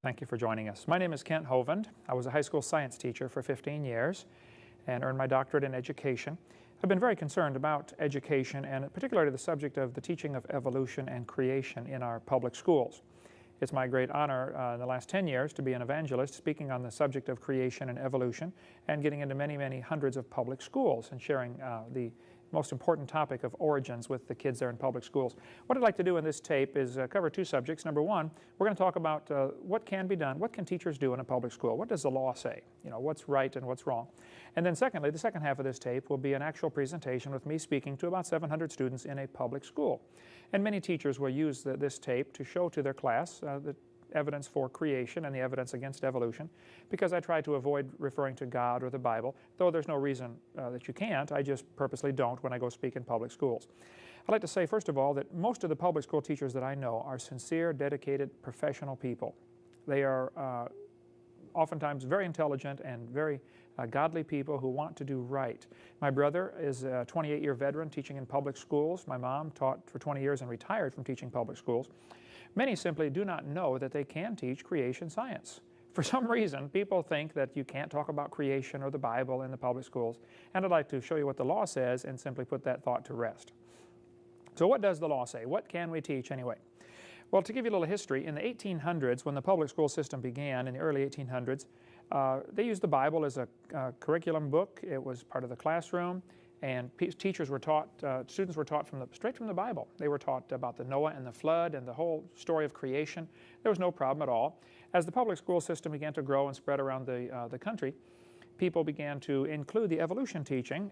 Thank you for joining us. My name is Kent Hovind. I was a high school science teacher for 15 years and earned my doctorate in education. I've been very concerned about education and particularly the subject of the teaching of evolution and creation in our public schools. It's my great honor in the last 10 years to be an evangelist speaking on the subject of creation and evolution and getting into many hundreds of public schools and sharing the most important topic of origins with the kids there in public schools. What I'd like to do in this tape is cover two subjects. Number one, we're going to talk about what can be done, what can teachers do in a public school? What does the law say? You know, what's right and what's wrong? And then secondly, the second half of this tape will be an actual presentation with me speaking to about 700 students in a public school. And many teachers will use this tape to show to their class the evidence for creation and the evidence against evolution, because I try to avoid referring to God or the Bible, though there's no reason that you can't. I just purposely don't when I go speak in public schools. I'd like to say, first of all, that most of the public school teachers that I know are sincere, dedicated, professional people. They are oftentimes very intelligent and very godly people who want to do right. My brother is a 28-year veteran teaching in public schools. My mom taught for 20 years and retired from teaching public schools. Many simply do not know that they can teach creation science. For some reason, people think that you can't talk about creation or the Bible in the public schools, and I'd like to show you what the law says and simply put that thought to rest. So what does the law say? What can we teach anyway? Well, to give you a little history, in the 1800s, when the public school system began, in the early 1800s, they used the Bible as a curriculum book. It was part of the classroom, and teachers were taught, students were taught straight from the Bible. They were taught about the Noah and the flood and the whole story of creation. There was no problem at all. As the public school system began to grow and spread around the country, people began to include the evolution teaching,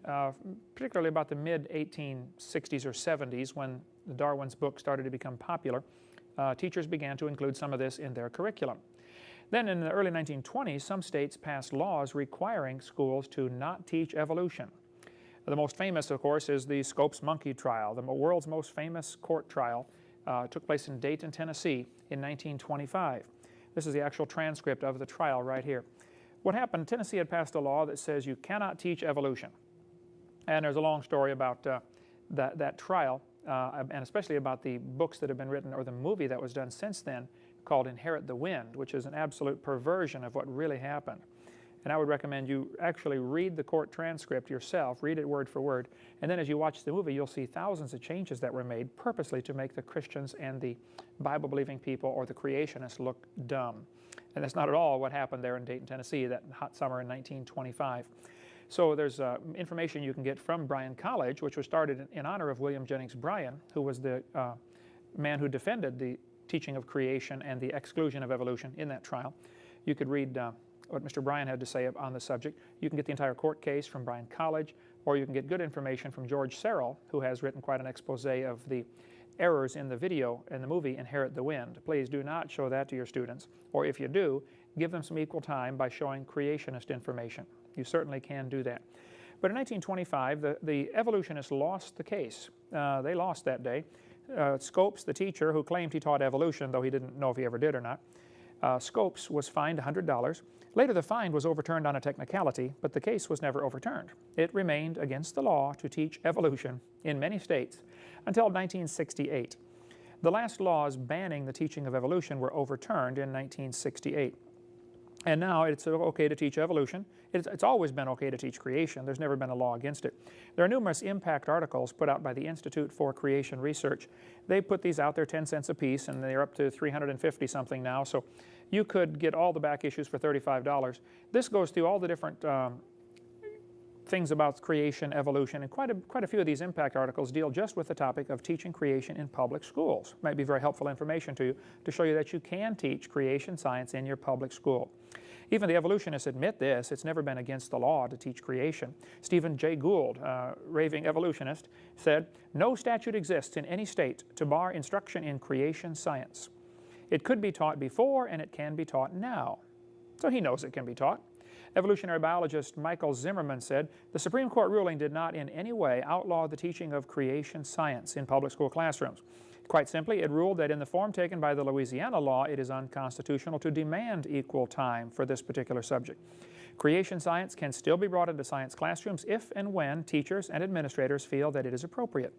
particularly about the mid-1860s or 70s when Darwin's book started to become popular. Teachers began to include some of this in their curriculum. Then in the early 1920s, some states passed laws requiring schools to not teach evolution. The most famous, of course, is the Scopes monkey trial. The world's most famous court trial took place in Dayton, Tennessee in 1925. This is the actual transcript of the trial right here. What happened, Tennessee had passed a law that says you cannot teach evolution. And there's a long story about that trial, and especially about the books that have been written, or the movie that was done since then, called Inherit the Wind, which is an absolute perversion of what really happened. And I would recommend you actually read the court transcript yourself, read it word for word, and then as you watch the movie, you'll see thousands of changes that were made purposely to make the Christians and the Bible-believing people or the creationists look dumb. And that's not at all what happened there in Dayton, Tennessee, that hot summer in 1925. So there's information you can get from Bryan College, which was started in honor of William Jennings Bryan, who was the man who defended the teaching of creation and the exclusion of evolution in that trial. You could read what Mr. Bryan had to say on the subject. You can get the entire court case from Bryan College, or you can get good information from George Serrell, who has written quite an expose of the errors in the video, in the movie Inherit the Wind. Please do not show that to your students, or if you do, give them some equal time by showing creationist information. You certainly can do that. But in 1925, the evolutionists lost the case. They lost that day. Scopes, the teacher who claimed he taught evolution, though he didn't know if he ever did or not, Scopes was fined $100. Later the fine was overturned on a technicality, but the case was never overturned. It remained against the law to teach evolution in many states until 1968. The last laws banning the teaching of evolution were overturned in 1968. And now it's okay to teach evolution. It's always been okay to teach creation. There's never been a law against it. There are numerous impact articles put out by the Institute for Creation Research. They put these out there 10 cents a piece, and they're up to 350 something now. So you could get all the back issues for $35. This goes through all the different things about creation, evolution, and quite a few of these impact articles deal just with the topic of teaching creation in public schools. Might be very helpful information to you to show you that you can teach creation science in your public school. Even the evolutionists admit this. It's never been against the law to teach creation. Stephen Jay Gould, raving evolutionist, said, "No statute exists in any state to bar instruction in creation science. It could be taught before and it can be taught now." So he knows it can be taught. Evolutionary biologist Michael Zimmerman said, "The Supreme Court ruling did not in any way outlaw the teaching of creation science in public school classrooms. Quite simply, it ruled that in the form taken by the Louisiana law, it is unconstitutional to demand equal time for this particular subject. Creation science can still be brought into science classrooms if and when teachers and administrators feel that it is appropriate.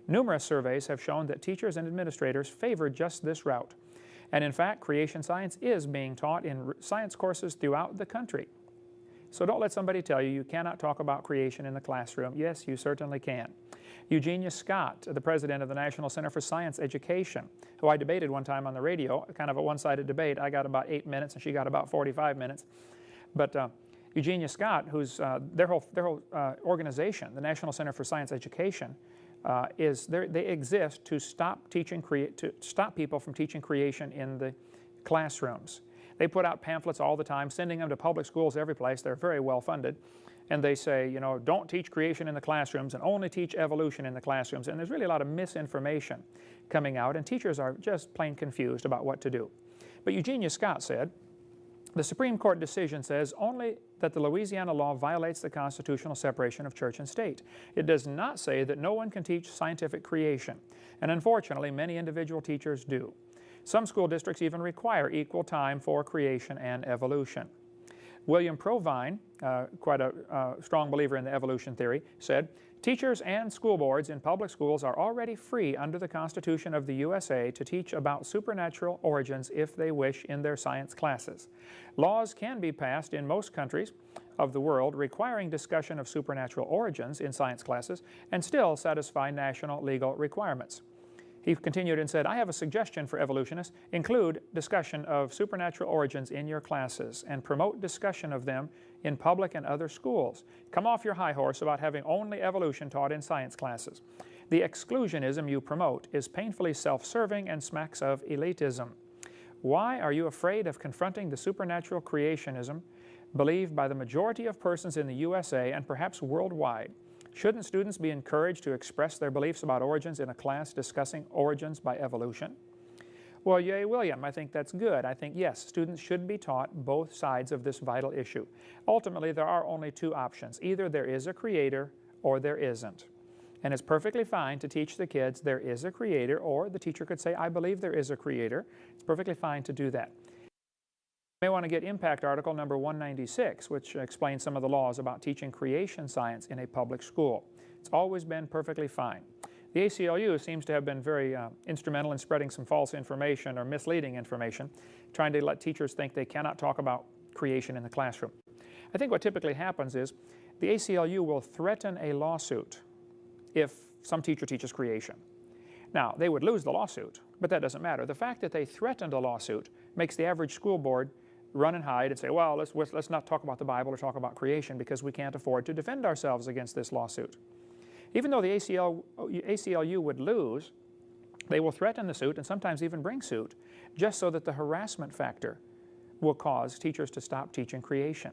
Numerous surveys have shown that teachers and administrators favor just this route. And in fact, creation science is being taught in science courses throughout the country. So don't let somebody tell you you cannot talk about creation in the classroom. Yes, you certainly can. Eugenia Scott, the president of the National Center for Science Education, who I debated one time on the radio, kind of a one-sided debate. I got about 8 minutes and she got about 45 minutes. But Eugenia Scott, who's their whole organization, the National Center for Science Education, they exist to stop people from teaching creation in the classrooms. They put out pamphlets all the time, sending them to public schools every place. They're very well funded. And they say, you know, don't teach creation in the classrooms and only teach evolution in the classrooms. And there's really a lot of misinformation coming out, and teachers are just plain confused about what to do. But Eugenia Scott said, the Supreme Court decision says only that the Louisiana law violates the constitutional separation of church and state. It does not say that no one can teach scientific creation. And unfortunately, many individual teachers do. Some school districts even require equal time for creation and evolution. William Provine, quite a strong believer in the evolution theory, said, teachers and school boards in public schools are already free under the Constitution of the USA to teach about supernatural origins if they wish in their science classes. Laws can be passed in most countries of the world requiring discussion of supernatural origins in science classes and still satisfy national legal requirements. He continued and said, I have a suggestion for evolutionists. Include discussion of supernatural origins in your classes and promote discussion of them in public and other schools. Come off your high horse about having only evolution taught in science classes. The exclusionism you promote is painfully self-serving and smacks of elitism. Why are you afraid of confronting the supernatural creationism believed by the majority of persons in the USA and perhaps worldwide? Shouldn't students be encouraged to express their beliefs about origins in a class discussing origins by evolution? Well, yay, William, I think that's good. I think, yes, students should be taught both sides of this vital issue. Ultimately, there are only two options. Either there is a creator or there isn't. And it's perfectly fine to teach the kids there is a creator, or the teacher could say, I believe there is a creator. It's perfectly fine to do that. You may want to get Impact article number 196, which explains some of the laws about teaching creation science in a public school. It's always been perfectly fine. The ACLU seems to have been very instrumental in spreading some false information or misleading information, trying to let teachers think they cannot talk about creation in the classroom. I think what typically happens is the ACLU will threaten a lawsuit if some teacher teaches creation. Now, they would lose the lawsuit, but that doesn't matter. The fact that they threatened a lawsuit makes the average school board run and hide and say, well, let's not talk about the Bible or talk about creation because we can't afford to defend ourselves against this lawsuit. Even though the ACLU would lose, they will threaten the suit and sometimes even bring suit just so that the harassment factor will cause teachers to stop teaching creation.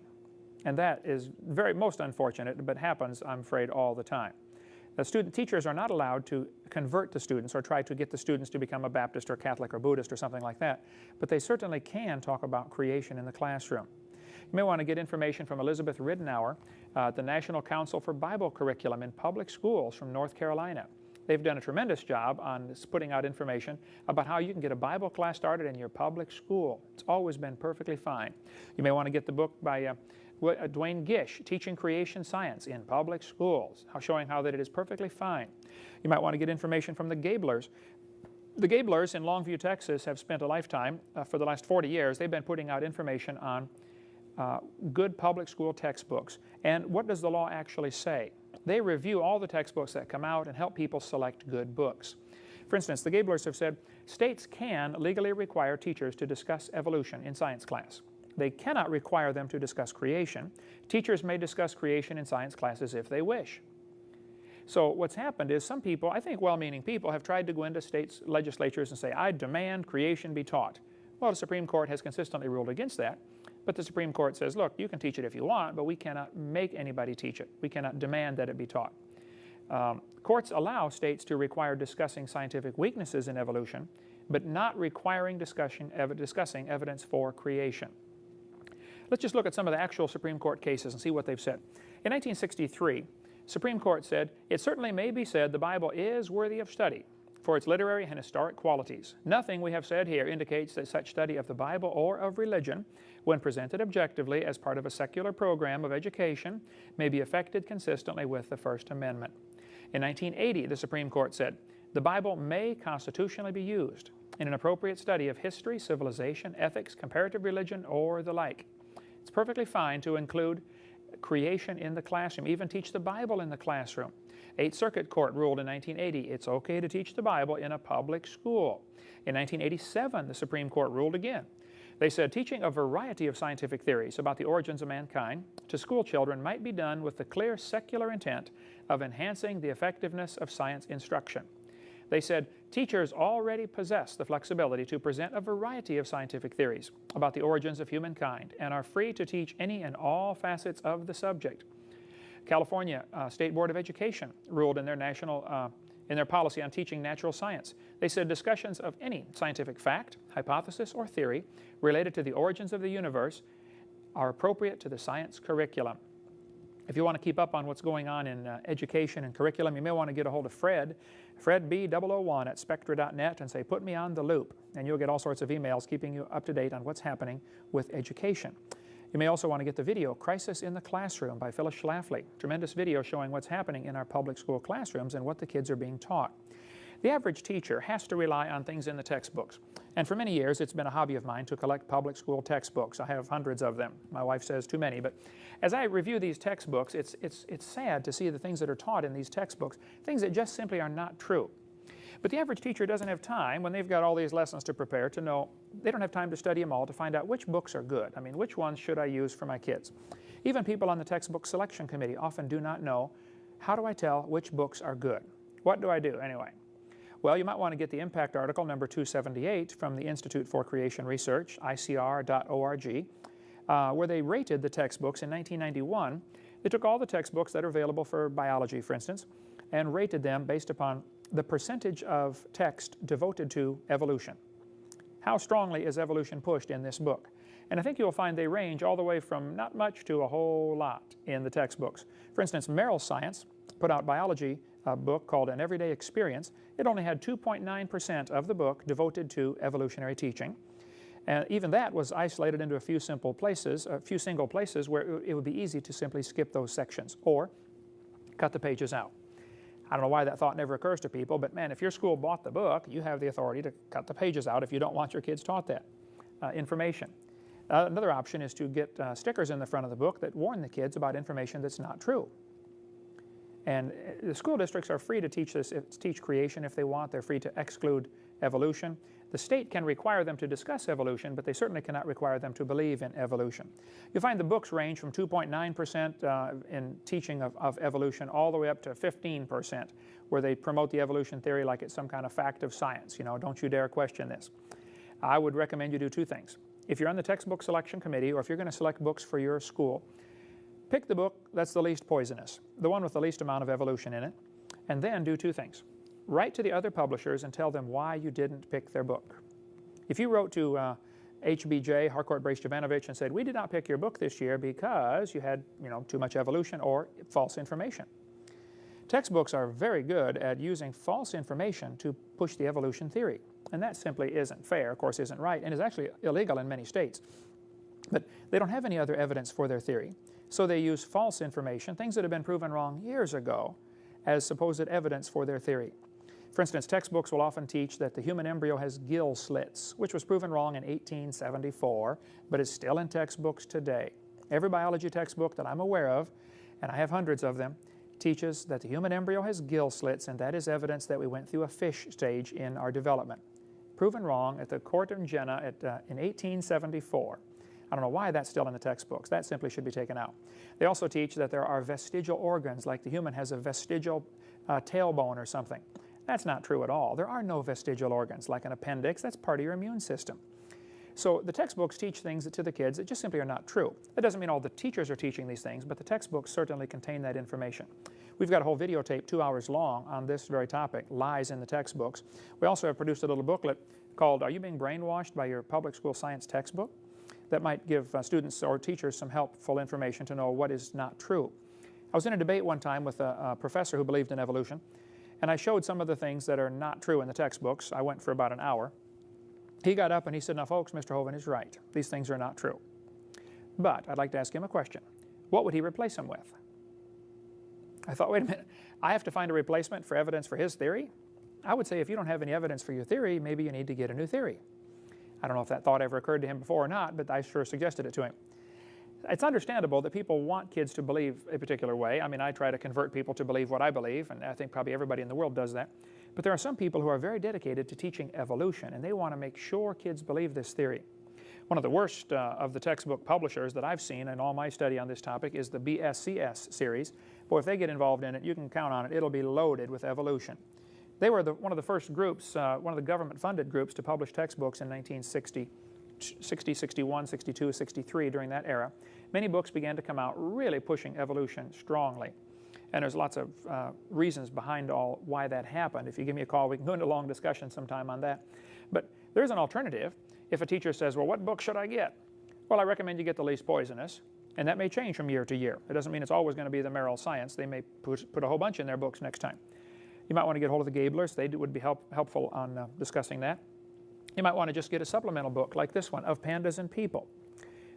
And that is most unfortunate, but happens, I'm afraid, all the time. Teachers are not allowed to convert the students or try to get the students to become a Baptist or Catholic or Buddhist or something like that, but they certainly can talk about creation in the classroom. You may want to get information from Elizabeth Ridenour, the National Council for Bible Curriculum in Public Schools from North Carolina. They've done a tremendous job on putting out information about how you can get a Bible class started in your public school. It's always been perfectly fine. You may want to get the book by Dwayne Gish, Teaching Creation Science in Public Schools, showing how that it is perfectly fine. You might want to get information from the Gablers. The Gablers in Longview, Texas have spent a lifetime, for the last 40 years, they've been putting out information on good public school textbooks. And what does the law actually say? They review all the textbooks that come out and help people select good books. For instance, the Gablers have said, states can legally require teachers to discuss evolution in science class. They cannot require them to discuss creation. Teachers may discuss creation in science classes if they wish. So what's happened is some people, I think well-meaning people, have tried to go into states' legislatures and say, I demand creation be taught. Well, the Supreme Court has consistently ruled against that, but the Supreme Court says, look, you can teach it if you want, but we cannot make anybody teach it. We cannot demand that it be taught. Courts allow states to require discussing scientific weaknesses in evolution, but not requiring discussing evidence for creation. Let's just look at some of the actual Supreme Court cases and see what they've said. In 1963, Supreme Court said, it certainly may be said the Bible is worthy of study for its literary and historic qualities. Nothing we have said here indicates that such study of the Bible or of religion, when presented objectively as part of a secular program of education, may be effected consistently with the First Amendment. In 1980, the Supreme Court said, the Bible may constitutionally be used in an appropriate study of history, civilization, ethics, comparative religion, or the like. It's perfectly fine to include creation in the classroom, even teach the Bible in the classroom. Eighth Circuit Court ruled in 1980 it's okay to teach the Bible in a public school. In 1987, the Supreme Court ruled again. They said teaching a variety of scientific theories about the origins of mankind to school children might be done with the clear secular intent of enhancing the effectiveness of science instruction. They said teachers already possess the flexibility to present a variety of scientific theories about the origins of humankind and are free to teach any and all facets of the subject. California State Board of Education ruled in their policy on teaching natural science. They said discussions of any scientific fact, hypothesis, or theory related to the origins of the universe are appropriate to the science curriculum. If you want to keep up on what's going on in education and curriculum, you may want to get a hold of Fred B001 at spectra.net and say, put me on the loop, and you'll get all sorts of emails keeping you up to date on what's happening with education. You may also want to get the video, Crisis in the Classroom by Phyllis Schlafly. Tremendous video showing what's happening in our public school classrooms and what the kids are being taught. The average teacher has to rely on things in the textbooks. And for many years, it's been a hobby of mine to collect public school textbooks. I have hundreds of them. My wife says too many. But as I review these textbooks, it's sad to see the things that are taught in these textbooks, things that just simply are not true. But the average teacher doesn't have time, when they've got all these lessons to prepare, to know, they don't have time to study them all to find out which books are good. I mean, which ones should I use for my kids? Even people on the textbook selection committee often do not know, how do I tell which books are good? What do I do anyway? Well, you might want to get the impact article number 278 from the Institute for Creation Research, icr.org, where they rated the textbooks in 1991. They took all the textbooks that are available for biology, for instance, and rated them based upon the percentage of text devoted to evolution. How strongly is evolution pushed in this book? And I think you'll find they range all the way from not much to a whole lot in the textbooks. For instance, Merrill Science put out biology a book called An Everyday Experience. It only had 2.9% of the book devoted to evolutionary teaching. And even that was isolated into a few single places where it would be easy to simply skip those sections or cut the pages out. I don't know why that thought never occurs to people, but man, if your school bought the book, you have the authority to cut the pages out if you don't want your kids taught that information. Another option is to get stickers in the front of the book that warn the kids about information that's not true. And the school districts are free to teach creation if they want. They're free to exclude evolution. The state can require them to discuss evolution, but they certainly cannot require them to believe in evolution. You'll find the books range from 2.9% in teaching of evolution all the way up to 15%, where they promote the evolution theory like it's some kind of fact of science. You know, don't you dare question this. I would recommend you do two things. If you're on the textbook selection committee, or if you're going to select books for your school, pick the book that's the least poisonous, the one with the least amount of evolution in it, and then do two things. Write to the other publishers and tell them why you didn't pick their book. If you wrote to HBJ, Harcourt Brace Jovanovich, and said, we did not pick your book this year because you had too much evolution or false information. Textbooks are very good at using false information to push the evolution theory, and that simply isn't fair, of course isn't right, and is actually illegal in many states. But they don't have any other evidence for their theory. So they use false information, things that have been proven wrong years ago, as supposed evidence for their theory. For instance, textbooks will often teach that the human embryo has gill slits, which was proven wrong in 1874, but is still in textbooks today. Every biology textbook that I'm aware of, and I have hundreds of them, teaches that the human embryo has gill slits, and that is evidence that we went through a fish stage in our development. Proven wrong at the Court of Jena in 1874. I don't know why that's still in the textbooks. That simply should be taken out. They also teach that there are vestigial organs, like the human has a vestigial tailbone or something. That's not true at all. There are no vestigial organs, like an appendix. That's part of your immune system. So the textbooks teach things to the kids that just simply are not true. That doesn't mean all the teachers are teaching these things, but the textbooks certainly contain that information. We've got a whole videotape 2 hours long on this very topic, lies in the textbooks. We also have produced a little booklet called Are You Being Brainwashed by Your Public School Science Textbook? That might give students or teachers some helpful information to know what is not true. I was in a debate one time with a professor who believed in evolution, and I showed some of the things that are not true in the textbooks. I went for about an hour. He got up and he said, now folks, Mr. Hovind is right. These things are not true. But I'd like to ask him a question. What would he replace them with? I thought, wait a minute, I have to find a replacement for evidence for his theory? I would say if you don't have any evidence for your theory, maybe you need to get a new theory. I don't know if that thought ever occurred to him before or not, but I sure suggested it to him. It's understandable that people want kids to believe a particular way. I mean, I try to convert people to believe what I believe, and I think probably everybody in the world does that. But there are some people who are very dedicated to teaching evolution, and they want to make sure kids believe this theory. One of the worst of the textbook publishers that I've seen in all my study on this topic is the BSCS series. Boy, if they get involved in it, you can count on it. It'll be loaded with evolution. They were one of the first groups, one of the government-funded groups to publish textbooks in 1960, 61, 62, 63, during that era. Many books began to come out really pushing evolution strongly. And there's lots of reasons behind why that happened. If you give me a call, we can go into a long discussion sometime on that. But there's an alternative. If a teacher says, well, what book should I get? Well, I recommend you get the least poisonous, and that may change from year to year. It doesn't mean it's always going to be the Merrill Science. They may put a whole bunch in their books next time. You might want to get hold of the Gablers. They would be helpful on discussing that. You might want to just get a supplemental book like this one, Of Pandas and People.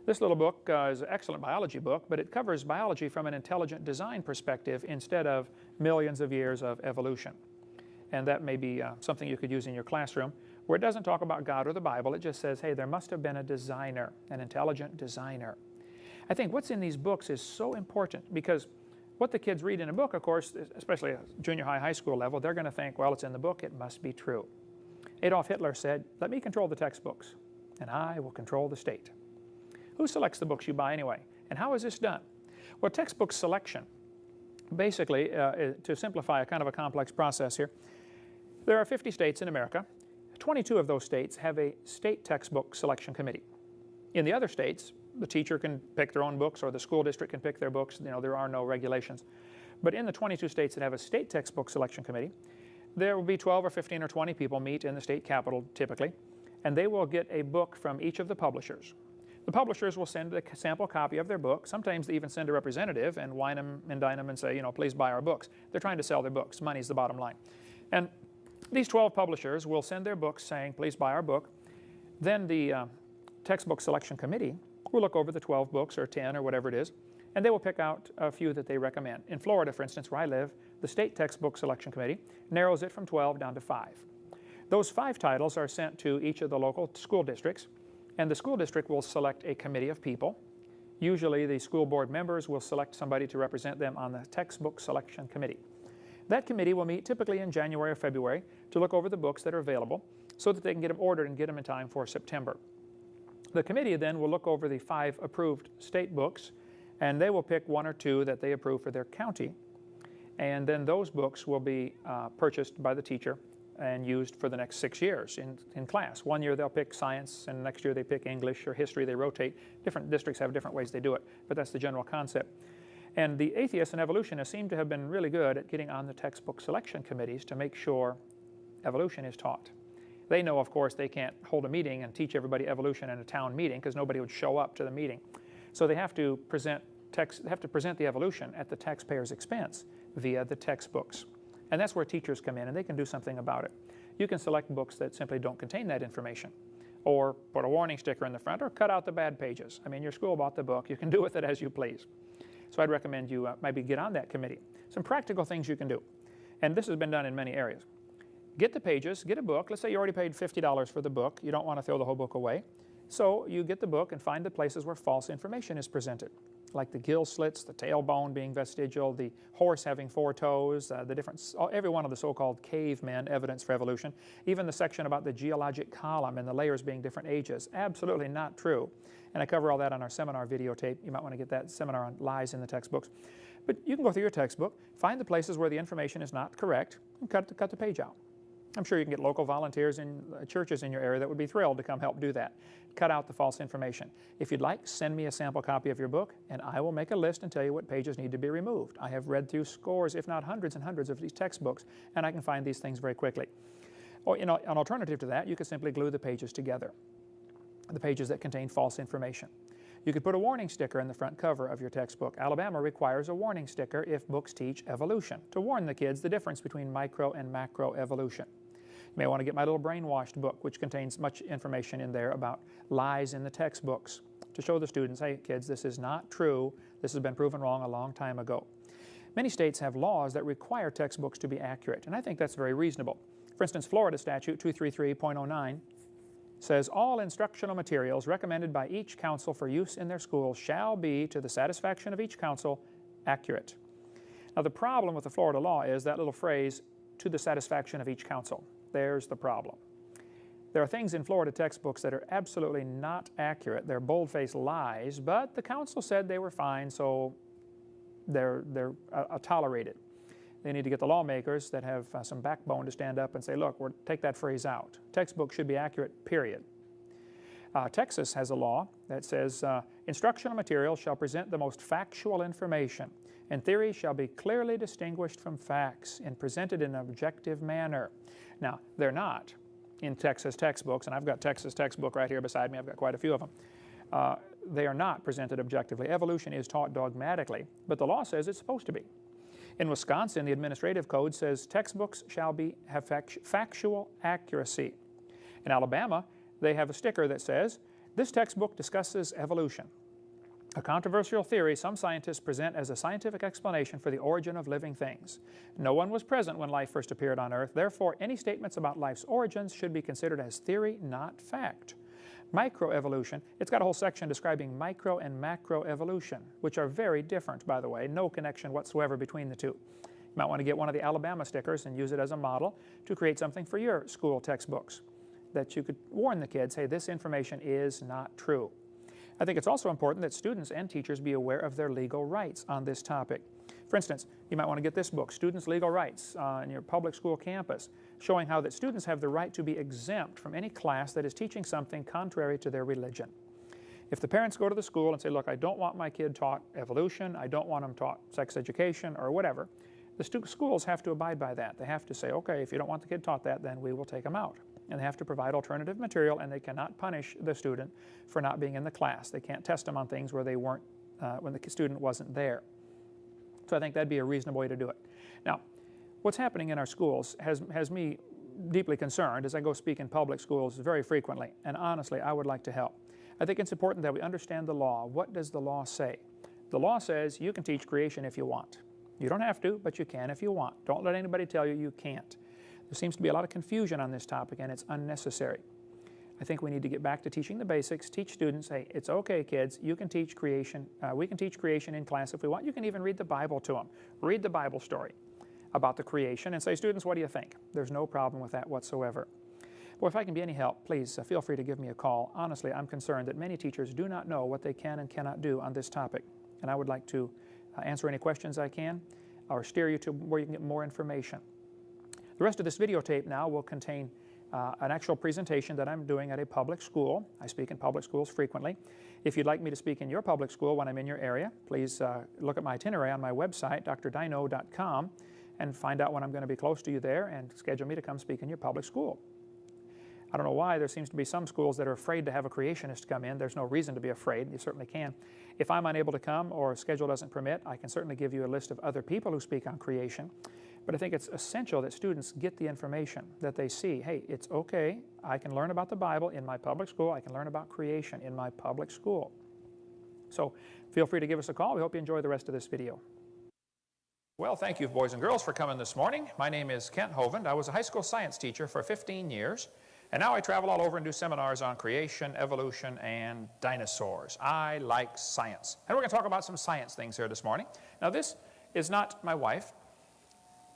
This little book is an excellent biology book, but it covers biology from an intelligent design perspective instead of millions of years of evolution. And that may be something you could use in your classroom, where it doesn't talk about God or the Bible. It just says, hey, there must have been a designer, an intelligent designer. I think what's in these books is so important, because what the kids read in a book, of course, especially at junior high, high school level, they're going to think, well, it's in the book, it must be true. Adolf Hitler said, let me control the textbooks, and I will control the state. Who selects the books you buy anyway? And how is this done? Well, textbook selection, basically, to simplify a kind of a complex process here, there are 50 states in America. 22 of those states have a state textbook selection committee. In the other states, the teacher can pick their own books, or the school district can pick their books. You know, there are no regulations. But in the 22 states that have a state textbook selection committee, there will be 12 or 15 or 20 people meet in the state capitol typically, and they will get a book from each of the publishers. The publishers will send a sample copy of their book. Sometimes they even send a representative and wine them and dine them and say, you know, please buy our books. They're trying to sell their books. Money's the bottom line. And these 12 publishers will send their books saying, please buy our book. Then the textbook selection committee will look over the 12 books, or 10, or whatever it is, and they will pick out a few that they recommend. In Florida, for instance, where I live, the state textbook selection committee narrows it from 12 down to 5. Those 5 titles are sent to each of the local school districts, and the school district will select a committee of people. Usually the school board members will select somebody to represent them on the textbook selection committee. That committee will meet typically in January or February to look over the books that are available so that they can get them ordered and get them in time for September. The committee then will look over the 5 approved state books, and they will pick 1 or 2 that they approve for their county. And then those books will be purchased by the teacher and used for the next 6 years in class. 1 year they'll pick science, and next year they pick English or history. They rotate. Different districts have different ways they do it, but that's the general concept. And the atheists and evolutionists seem to have been really good at getting on the textbook selection committees to make sure evolution is taught. They know, of course, they can't hold a meeting and teach everybody evolution in a town meeting because nobody would show up to the meeting. So they have to present the evolution at the taxpayer's expense via the textbooks. And that's where teachers come in, and they can do something about it. You can select books that simply don't contain that information, or put a warning sticker in the front, or cut out the bad pages. I mean, your school bought the book. You can do with it as you please. So I'd recommend you maybe get on that committee. Some practical things you can do, and this has been done in many areas. Get the pages, get a book. Let's say you already paid $50 for the book. You don't want to throw the whole book away. So you get the book and find the places where false information is presented, like the gill slits, the tailbone being vestigial, the horse having 4 toes, every one of the so-called cavemen evidence for evolution, even the section about the geologic column and the layers being different ages. Absolutely not true. And I cover all that on our seminar videotape. You might want to get that seminar on lies in the textbooks. But you can go through your textbook, find the places where the information is not correct, and cut the page out. I'm sure you can get local volunteers in churches in your area that would be thrilled to come help do that. Cut out the false information. If you'd like, send me a sample copy of your book, and I will make a list and tell you what pages need to be removed. I have read through scores, if not hundreds and hundreds of these textbooks, and I can find these things very quickly. Or, an alternative to that, you could simply glue the pages together, the pages that contain false information. You could put a warning sticker in the front cover of your textbook. Alabama requires a warning sticker if books teach evolution, to warn the kids the difference between micro and macro evolution. You may want to get my little brainwashed book, which contains much information in there about lies in the textbooks, to show the students, hey kids, this is not true. This has been proven wrong a long time ago. Many states have laws that require textbooks to be accurate, and I think that's very reasonable. For instance, Florida Statute 233.09 says, all instructional materials recommended by each council for use in their schools shall be, to the satisfaction of each council, accurate. Now, the problem with the Florida law is that little phrase, to the satisfaction of each council. There's the problem. There are things in Florida textbooks that are absolutely not accurate. They're bold-faced lies, but the council said they were fine, so they're tolerated. They need to get the lawmakers that have some backbone to stand up and say, look, take that phrase out. Textbook should be accurate, period. Texas has a law that says, instructional materials shall present the most factual information, and theory shall be clearly distinguished from facts and presented in an objective manner. Now, they're not in Texas textbooks, and I've got Texas textbook right here beside me. I've got quite a few of them. They are not presented objectively. Evolution is taught dogmatically, but the law says it's supposed to be. In Wisconsin, the administrative code says textbooks shall have factual accuracy. In Alabama, they have a sticker that says, this textbook discusses evolution, a controversial theory some scientists present as a scientific explanation for the origin of living things. No one was present when life first appeared on Earth. Therefore, any statements about life's origins should be considered as theory, not fact. Microevolution, it's got a whole section describing micro and macroevolution, which are very different, by the way. No connection whatsoever between the two. You might want to get one of the Alabama stickers and use it as a model to create something for your school textbooks that you could warn the kids, hey, this information is not true. I think it's also important that students and teachers be aware of their legal rights on this topic. For instance, you might want to get this book, Students' Legal Rights, on your public school campus, showing how that students have the right to be exempt from any class that is teaching something contrary to their religion. If the parents go to the school and say, look, I don't want my kid taught evolution, I don't want them taught sex education or whatever, the schools have to abide by that. They have to say, okay, if you don't want the kid taught that, then we will take them out. And they have to provide alternative material, and they cannot punish the student for not being in the class. They can't test them on things where they weren't, when the student wasn't there. So I think that'd be a reasonable way to do it. Now, what's happening in our schools has me deeply concerned as I go speak in public schools very frequently, and honestly, I would like to help. I think it's important that we understand the law. What does the law say? The law says you can teach creation if you want. You don't have to, but you can if you want. Don't let anybody tell you you can't. There seems to be a lot of confusion on this topic, and it's unnecessary. I think we need to get back to teaching the basics, teach students, hey, it's okay, kids, you can teach creation. We can teach creation in class if we want. You can even read the Bible to them. Read the Bible story about the creation and say, students, what do you think? There's no problem with that whatsoever. Well, if I can be any help, please feel free to give me a call. Honestly, I'm concerned that many teachers do not know what they can and cannot do on this topic, and I would like to answer any questions I can or steer you to where you can get more information. The rest of this videotape now will contain an actual presentation that I'm doing at a public school. I speak in public schools frequently. If you'd like me to speak in your public school when I'm in your area, please look at my itinerary on my website, drdino.com, and find out when I'm going to be close to you there and schedule me to come speak in your public school. I don't know why there seems to be some schools that are afraid to have a creationist come in. There's no reason to be afraid. You certainly can. If I'm unable to come or schedule doesn't permit, I can certainly give you a list of other people who speak on creation. But I think it's essential that students get the information, that they see, hey, it's okay, I can learn about the Bible in my public school, I can learn about creation in my public school. So feel free to give us a call. We hope you enjoy the rest of this video. Well, thank you, boys and girls, for coming this morning. My name is Kent Hovind. I was a high school science teacher for 15 years, and now I travel all over and do seminars on creation, evolution, and dinosaurs. I like science. And we're going to talk about some science things here this morning. Now, this is not my wife.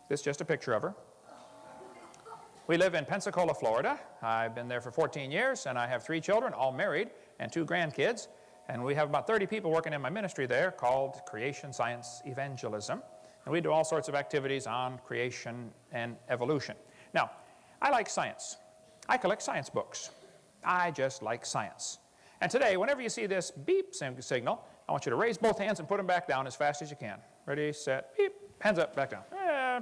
This is just a picture of her. We live in Pensacola, Florida. I've been there for 14 years, and I have 3 children, all married, and 2 grandkids. And we have about 30 people working in my ministry there called Creation Science Evangelism. And we do all sorts of activities on creation and evolution. Now, I like science. I collect science books. I just like science. And today, whenever you see this beep signal, I want you to raise both hands and put them back down as fast as you can. Ready, set, beep. Hands up, back down.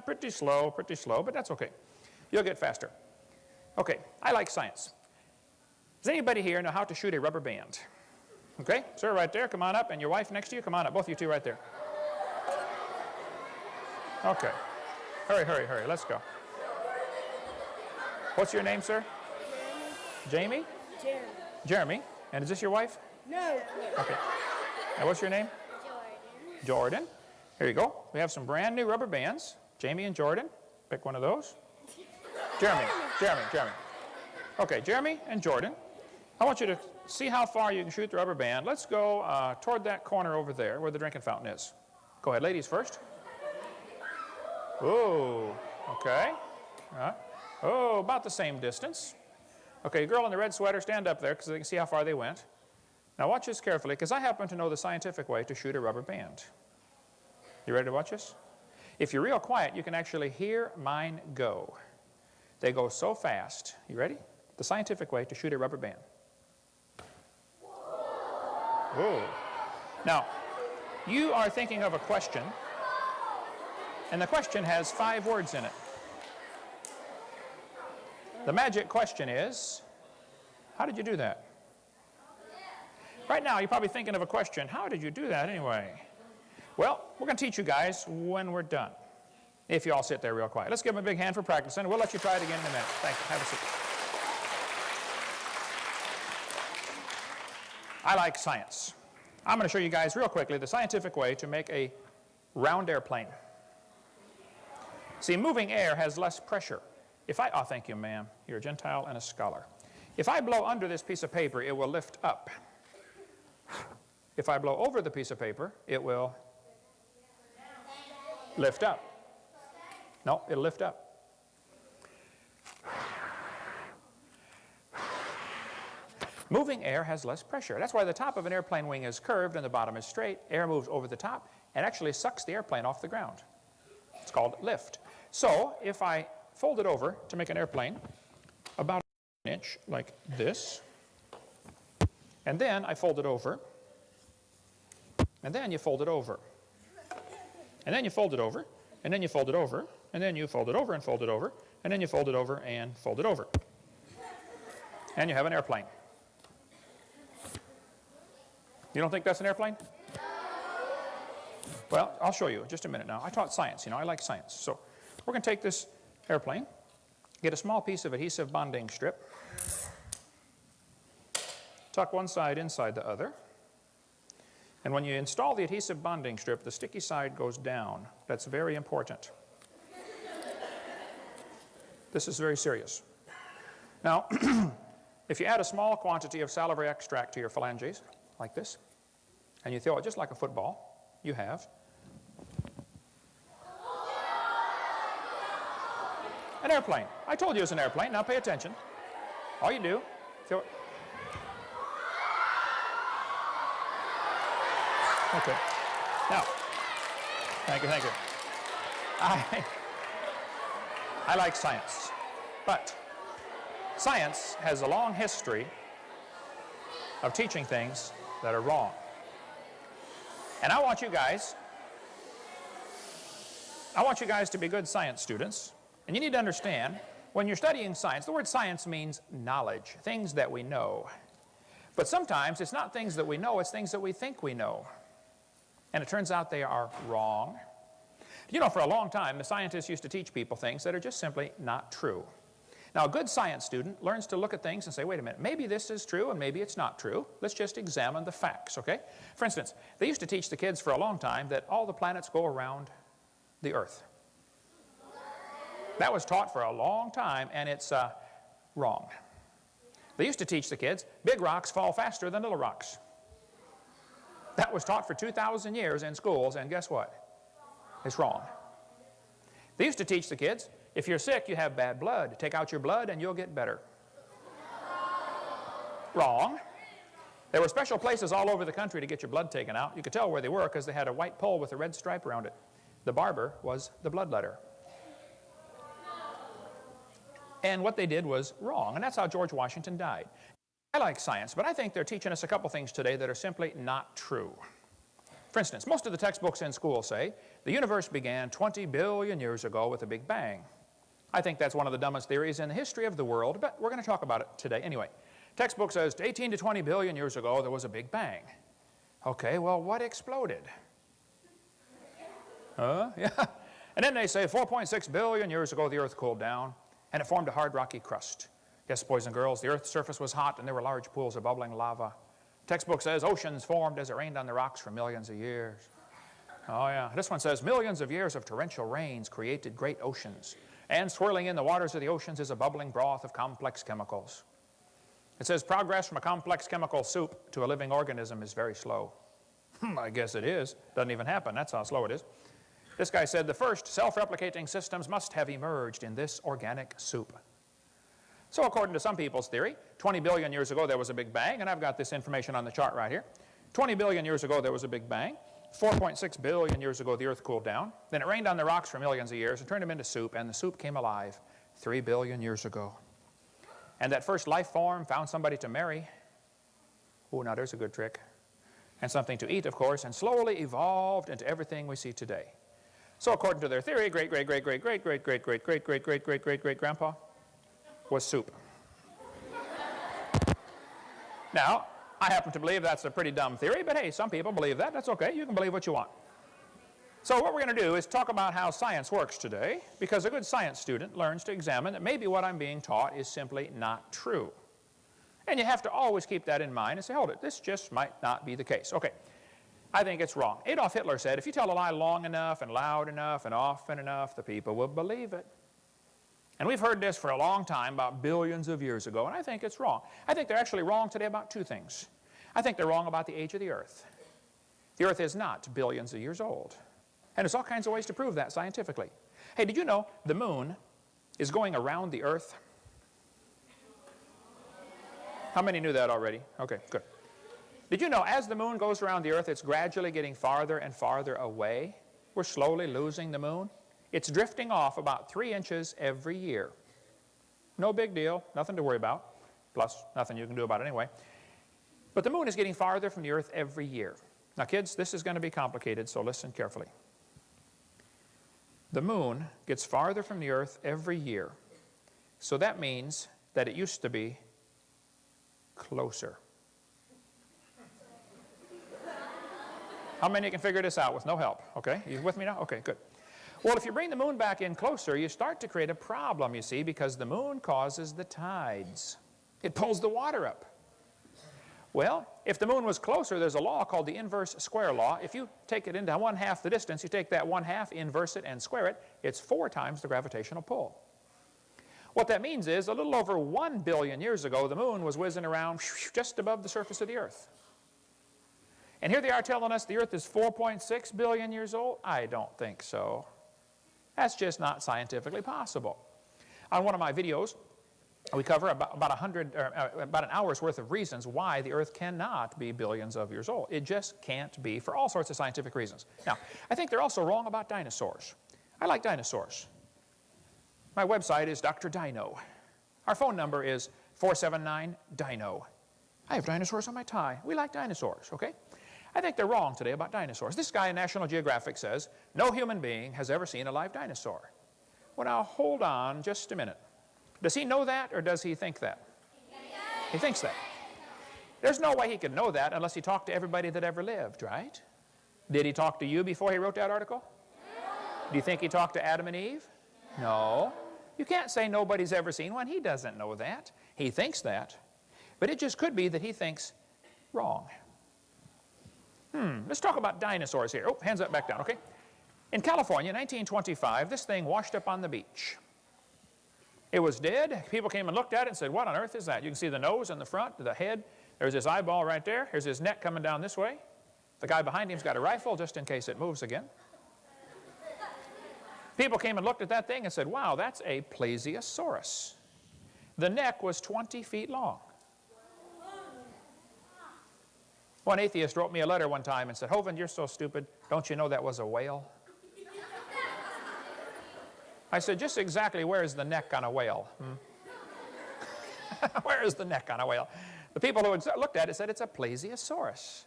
Pretty slow, but that's okay. You'll get faster. Okay, I like science. Does anybody here know how to shoot a rubber band? Okay, sir, right there, come on up, and your wife next to you, come on up, both of you two right there. Okay, hurry, let's go. What's your name, sir? Jamie. Jamie? Jeremy. And is this your wife? No. Okay. Now, what's your name? Jordan. Jordan. Here you go. We have some brand new rubber bands. Jamie and Jordan, pick one of those. Jeremy. Okay, Jeremy and Jordan, I want you to see how far you can shoot the rubber band. Let's go toward that corner over there where the drinking fountain is. Go ahead, ladies first. Oh, okay. Oh, about the same distance. Okay, girl in the red sweater, stand up there because they can see how far they went. Now watch this carefully because I happen to know the scientific way to shoot a rubber band. You ready to watch this? If you're real quiet, you can actually hear mine go. They go so fast. You ready? The scientific way to shoot a rubber band. Whoa. Now, you are thinking of a question, and the question has 5 words in it. The magic question is, how did you do that? Right now, you're probably thinking of a question. How did you do that anyway? Well, we're going to teach you guys when we're done, if you all sit there real quiet. Let's give them a big hand for practicing. We'll let you try it again in a minute. Thank you. Have a seat. I like science. I'm going to show you guys real quickly the scientific way to make a round airplane. See, moving air has less pressure. Oh, thank you, ma'am. You're a Gentile and a scholar. If I blow under this piece of paper, it will lift up. If I blow over the piece of paper, it will lift up. No, it'll lift up. Moving air has less pressure. That's why the top of an airplane wing is curved and the bottom is straight. Air moves over the top and actually sucks the airplane off the ground. It's called lift. So if I fold it over to make an airplane about an inch like this, and then I fold it over, and then you fold it over, and then you fold it over, and then you fold it over, and then you fold it over and fold it over, and then you fold it over and fold it over. And you have an airplane. You don't think that's an airplane? Well, I'll show you in just a minute now. I taught science, I like science. So we're going to take this airplane, get a small piece of adhesive bonding strip, tuck one side inside the other, and when you install the adhesive bonding strip, the sticky side goes down. That's very important. This is very serious. Now, if you add a small quantity of salivary extract to your phalanges, like this, and you throw it just like a football, you have an airplane. I told you it was an airplane. Now pay attention. All you do, throw it. Okay. Now, thank you. I like science, but science has a long history of teaching things that are wrong. And I want you guys to be good science students. And you need to understand, when you're studying science, the word science means knowledge, things that we know. But sometimes it's not things that we know, it's things that we think we know. And it turns out they are wrong. For a long time, the scientists used to teach people things that are just simply not true. Now, a good science student learns to look at things and say, wait a minute, maybe this is true and maybe it's not true. Let's just examine the facts, okay? For instance, they used to teach the kids for a long time that all the planets go around the Earth. That was taught for a long time, and it's wrong. They used to teach the kids, big rocks fall faster than little rocks. That was taught for 2,000 years in schools, and guess what? It's wrong. They used to teach the kids, if you're sick, you have bad blood. Take out your blood and you'll get better. Wrong. There were special places all over the country to get your blood taken out. You could tell where they were because they had a white pole with a red stripe around it. The barber was the bloodletter. And what they did was wrong, and that's how George Washington died. I like science, but I think they're teaching us a couple things today that are simply not true. For instance, most of the textbooks in school say the universe began 20 billion years ago with a Big Bang. I think that's one of the dumbest theories in the history of the world, but we're going to talk about it today. Anyway, textbook says 18 to 20 billion years ago there was a Big Bang. Okay, well, what exploded? Yeah. And then they say 4.6 billion years ago the Earth cooled down and it formed a hard rocky crust. Yes, boys and girls, the Earth's surface was hot and there were large pools of bubbling lava. Textbook says oceans formed as it rained on the rocks for millions of years. Oh yeah, this one says millions of years of torrential rains created great oceans. And swirling in the waters of the oceans is a bubbling broth of complex chemicals. It says progress from a complex chemical soup to a living organism is very slow. I guess it is. Doesn't even happen. That's how slow it is. This guy said the first self-replicating systems must have emerged in this organic soup. So according to some people's theory, 20 billion years ago there was a big bang, and I've got this information on the chart right here. 20 billion years ago there was a big bang. 4.6 billion years ago the earth cooled down. Then it rained on the rocks for millions of years and turned them into soup, and the soup came alive 3 billion years ago. And that first life form found somebody to marry. Oh, now there's a good trick. And something to eat, of course, and slowly evolved into everything we see today. So according to their theory, great-great-great-great-great-great-great-great-great-great-great-great-grandpa was soup. Now, I happen to believe that's a pretty dumb theory, but hey, some people believe that. That's okay. You can believe what you want. So what we're going to do is talk about how science works today, because a good science student learns to examine that maybe what I'm being taught is simply not true. And you have to always keep that in mind and say, hold it, this just might not be the case. Okay, I think it's wrong. Adolf Hitler said, if you tell a lie long enough and loud enough and often enough, the people will believe it. And we've heard this for a long time, about billions of years ago, and I think it's wrong. I think they're actually wrong today about two things. I think they're wrong about the age of the earth. The earth is not billions of years old. And there's all kinds of ways to prove that scientifically. Hey, did you know the moon is going around the earth? How many knew that already? Okay, good. Did you know as the moon goes around the earth, it's gradually getting farther and farther away? We're slowly losing the moon. It's drifting off about 3 inches every year. No big deal, nothing to worry about. Plus, nothing you can do about it anyway. But the moon is getting farther from the earth every year. Now, kids, this is going to be complicated, so listen carefully. The moon gets farther from the earth every year. So that means that it used to be closer. How many can figure this out with no help? Okay, you with me now? Okay, good. Well, if you bring the moon back in closer, you start to create a problem, you see, because the moon causes the tides. It pulls the water up. Well, if the moon was closer, there's a law called the inverse square law. If you take it into 1/2 the distance, you take that 1/2, inverse it, and square it, it's 4 times the gravitational pull. What that means is a little over 1 billion years ago, the moon was whizzing around just above the surface of the earth. And here they are telling us the earth is 4.6 billion years old? I don't think so. That's just not scientifically possible. On one of my videos, we cover about an hour's worth of reasons why the earth cannot be billions of years old. It just can't be for all sorts of scientific reasons. Now, I think they're also wrong about dinosaurs. I like dinosaurs. My website is Dr. Dino. Our phone number is 479-DINO. I have dinosaurs on my tie. We like dinosaurs, okay? I think they're wrong today about dinosaurs. This guy in National Geographic says, no human being has ever seen a live dinosaur. Well, now, hold on just a minute. Does he know that, or does he think that? He thinks that. There's no way he could know that unless he talked to everybody that ever lived, right? Did he talk to you before he wrote that article? Do you think he talked to Adam and Eve? No. You can't say nobody's ever seen one. He doesn't know that. He thinks that. But it just could be that he thinks wrong. Let's talk about dinosaurs here. Oh, hands up, back down, okay? In California, 1925, this thing washed up on the beach. It was dead. People came and looked at it and said, what on earth is that? You can see the nose in the front, the head. There's his eyeball right there. Here's his neck coming down this way. The guy behind him's got a rifle just in case it moves again. People came and looked at that thing and said, wow, that's a plesiosaurus. The neck was 20 feet long. One atheist wrote me a letter one time and said, Hovind, you're so stupid. Don't you know that was a whale? I said, just exactly where is the neck on a whale? Where is the neck on a whale? The people who had looked at it said it's a plesiosaurus.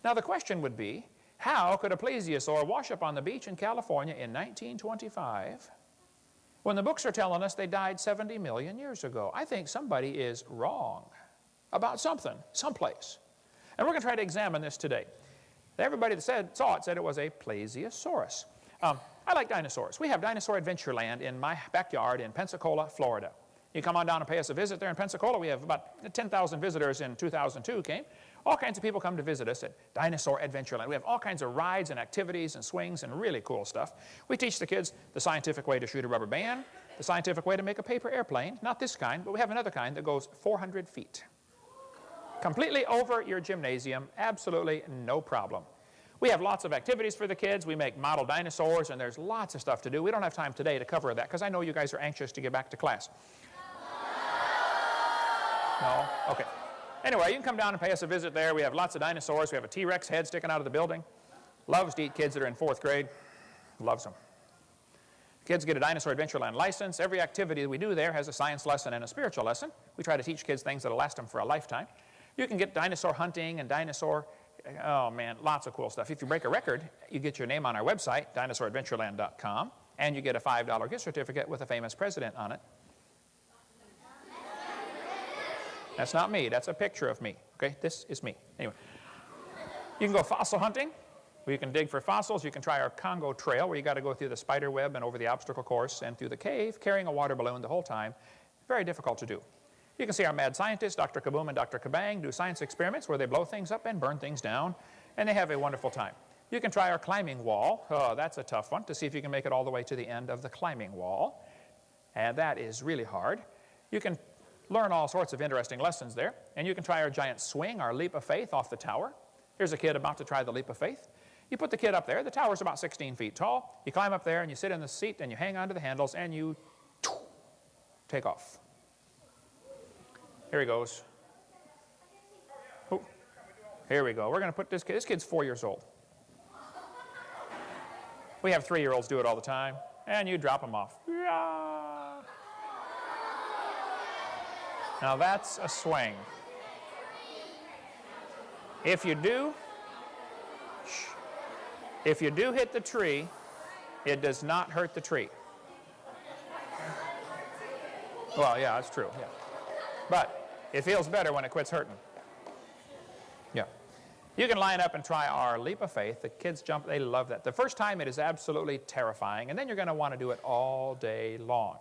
Now the question would be, how could a plesiosaur wash up on the beach in California in 1925 when the books are telling us they died 70 million years ago? I think somebody is wrong about something, someplace. And we're going to try to examine this today. Everybody that saw it said it was a plesiosaurus. I like dinosaurs. We have Dinosaur Adventureland in my backyard in Pensacola, Florida. You come on down and pay us a visit there in Pensacola. We have about 10,000 visitors in 2002 came. All kinds of people come to visit us at Dinosaur Adventureland. We have all kinds of rides and activities and swings and really cool stuff. We teach the kids the scientific way to shoot a rubber band, the scientific way to make a paper airplane, not this kind, but we have another kind that goes 400 feet. Completely over your gymnasium, absolutely no problem. We have lots of activities for the kids. We make model dinosaurs, and there's lots of stuff to do. We don't have time today to cover that because I know you guys are anxious to get back to class. No? Okay. Anyway, you can come down and pay us a visit there. We have lots of dinosaurs. We have a T-Rex head sticking out of the building. Loves to eat kids that are in 4th grade. Loves them. Kids get a Dinosaur Adventureland license. Every activity that we do there has a science lesson and a spiritual lesson. We try to teach kids things that will last them for a lifetime. You can get dinosaur hunting and dinosaur, oh man, lots of cool stuff. If you break a record, you get your name on our website, dinosauradventureland.com, and you get a $5 gift certificate with a famous president on it. That's not me. That's a picture of me. Okay, this is me. Anyway, you can go fossil hunting, where you can dig for fossils. You can try our Congo Trail, where you got to go through the spider web and over the obstacle course and through the cave, carrying a water balloon the whole time. Very difficult to do. You can see our mad scientists, Dr. Kaboom and Dr. Kabang, do science experiments where they blow things up and burn things down, and they have a wonderful time. You can try our climbing wall. Oh, that's a tough one, to see if you can make it all the way to the end of the climbing wall. And that is really hard. You can learn all sorts of interesting lessons there. And you can try our giant swing, our leap of faith off the tower. Here's a kid about to try the leap of faith. You put the kid up there. The tower's about 16 feet tall. You climb up there and you sit in the seat and you hang onto the handles and you take off. Here he goes. Oh, here we go. We're going to put this kid. This kid's 4 years old. We have 3-year-olds do it all the time. And you drop them off. Now that's a swing. If you do hit the tree, it does not hurt the tree. Well, yeah, that's true. Yeah. But it feels better when it quits hurting. Yeah. You can line up and try our leap of faith. The kids jump, they love that. The first time it is absolutely terrifying, and then you're going to want to do it all day long.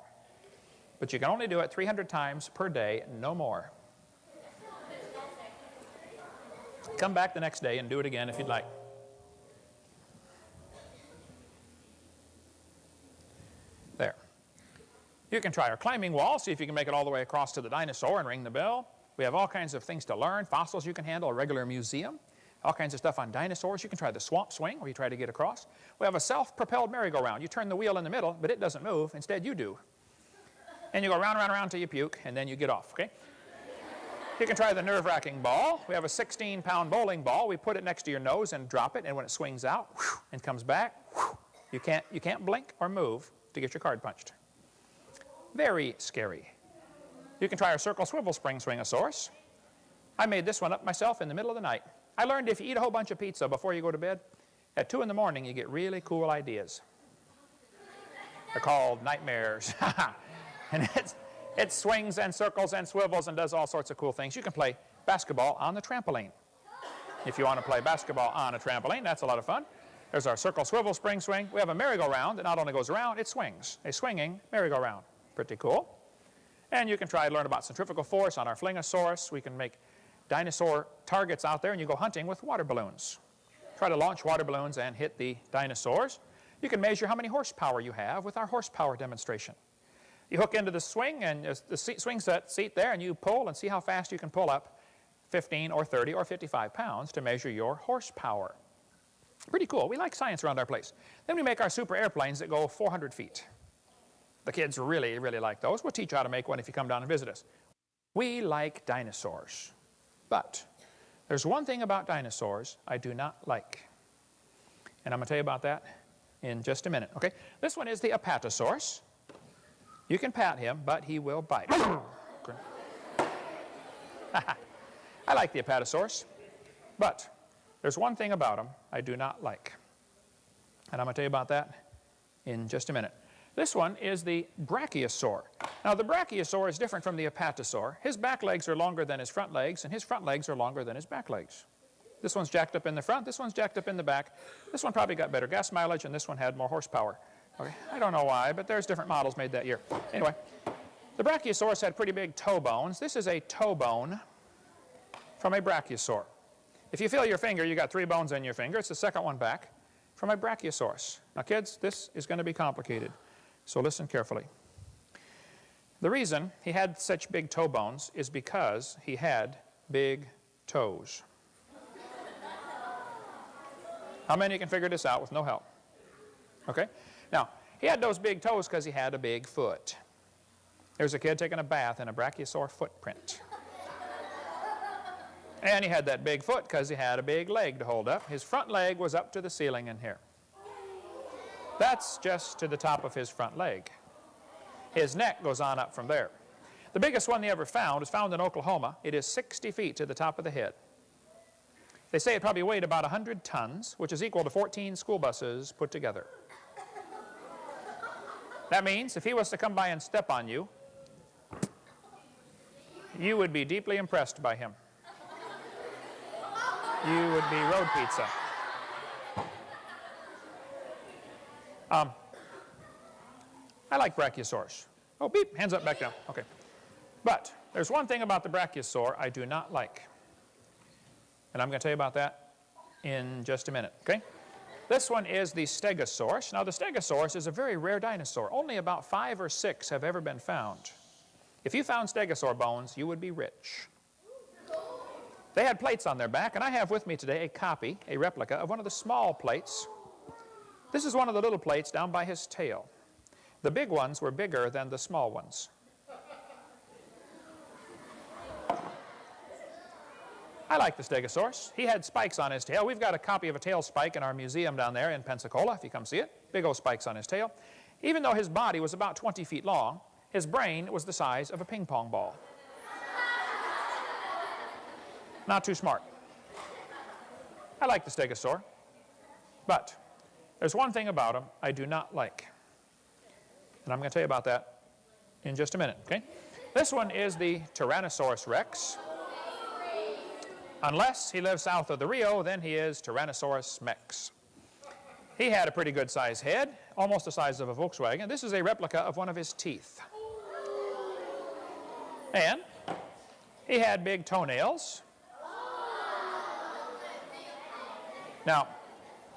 But you can only do it 300 times per day, no more. Come back the next day and do it again if you'd like. There. You can try our climbing wall, see if you can make it all the way across to the dinosaur and ring the bell. We have all kinds of things to learn. Fossils you can handle, a regular museum. All kinds of stuff on dinosaurs. You can try the swamp swing where you try to get across. We have a self-propelled merry-go-round. You turn the wheel in the middle, but it doesn't move. Instead, you do. And you go round, round, round until you puke, and then you get off, okay? You can try the nerve-wracking ball. We have a 16-pound bowling ball. We put it next to your nose and drop it, and when it swings out and comes back, you can't blink or move to get your card punched. Very scary. You can try our circle swivel spring swingosaurus. I made this one up myself in the middle of the night. I learned if you eat a whole bunch of pizza before you go to bed, at 2 in the morning you get really cool ideas. They're called nightmares. And it swings and circles and swivels and does all sorts of cool things. You can play basketball on the trampoline. If you want to play basketball on a trampoline, that's a lot of fun. There's our circle swivel spring swing. We have a merry-go-round that not only goes around, it swings. A swinging merry-go-round. Pretty cool. And you can try to learn about centrifugal force on our flingosaurus. We can make dinosaur targets out there, and you go hunting with water balloons. Try to launch water balloons and hit the dinosaurs. You can measure how many horsepower you have with our horsepower demonstration. You hook into the swing and the swing set seat there, and you pull and see how fast you can pull up 15 or 30 or 55 pounds to measure your horsepower. Pretty cool. We like science around our place. Then we make our super airplanes that go 400 feet. The kids really, really like those. We'll teach you how to make one if you come down and visit us. We like dinosaurs. But there's one thing about dinosaurs I do not like. And I'm going to tell you about that in just a minute. Okay? This one is the Apatosaurus. You can pat him, but he will bite. I like the Apatosaurus. But there's one thing about him I do not like. And I'm going to tell you about that in just a minute. This one is the Brachiosaur. Now, the Brachiosaur is different from the Apatosaur. His back legs are longer than his front legs, and his front legs are longer than his back legs. This one's jacked up in the front. This one's jacked up in the back. This one probably got better gas mileage, and this one had more horsepower. Okay. I don't know why, but there's different models made that year. Anyway, The Brachiosaurus had pretty big toe bones. This is a toe bone from a Brachiosaur. If you feel your finger, you got 3 bones in your finger. It's the second one back from a Brachiosaurus. Now kids, this is going to be complicated, so listen carefully. The reason he had such big toe bones is because he had big toes. How many can figure this out with no help? Okay? Now, he had those big toes because he had a big foot. There's a kid taking a bath in a Brachiosaur footprint. And he had that big foot because he had a big leg to hold up. His front leg was up to the ceiling in here. That's just to the top of his front leg. His neck goes on up from there. The biggest one they ever found is found in Oklahoma. It is 60 feet to the top of the head. They say it probably weighed about 100 tons, which is equal to 14 school buses put together. That means if he was to come by and step on you, you would be deeply impressed by him. You would be road pizza. I like Brachiosaurs. Oh, beep, hands up, back down. Okay. But there's one thing about the Brachiosaur I do not like. And I'm going to tell you about that in just a minute, okay? This one is the Stegosaurus. Now, the Stegosaurus is a very rare dinosaur. Only about 5 or 6 have ever been found. If you found Stegosaur bones, you would be rich. They had plates on their back, and I have with me today a copy, a replica, of one of the small plates. This is one of the little plates down by his tail. The big ones were bigger than the small ones. I like the Stegosaurus. He had spikes on his tail. We've got a copy of a tail spike in our museum down there in Pensacola, if you come see it. Big old spikes on his tail. Even though his body was about 20 feet long, his brain was the size of a ping pong ball. Not too smart. I like the Stegosaur, but there's one thing about him I do not like. And I'm going to tell you about that in just a minute, okay? This one is the Tyrannosaurus Rex. Unless he lives south of the Rio, then he is Tyrannosaurus Mex. He had a pretty good sized head, almost the size of a Volkswagen. This is a replica of one of his teeth. And he had big toenails. Now,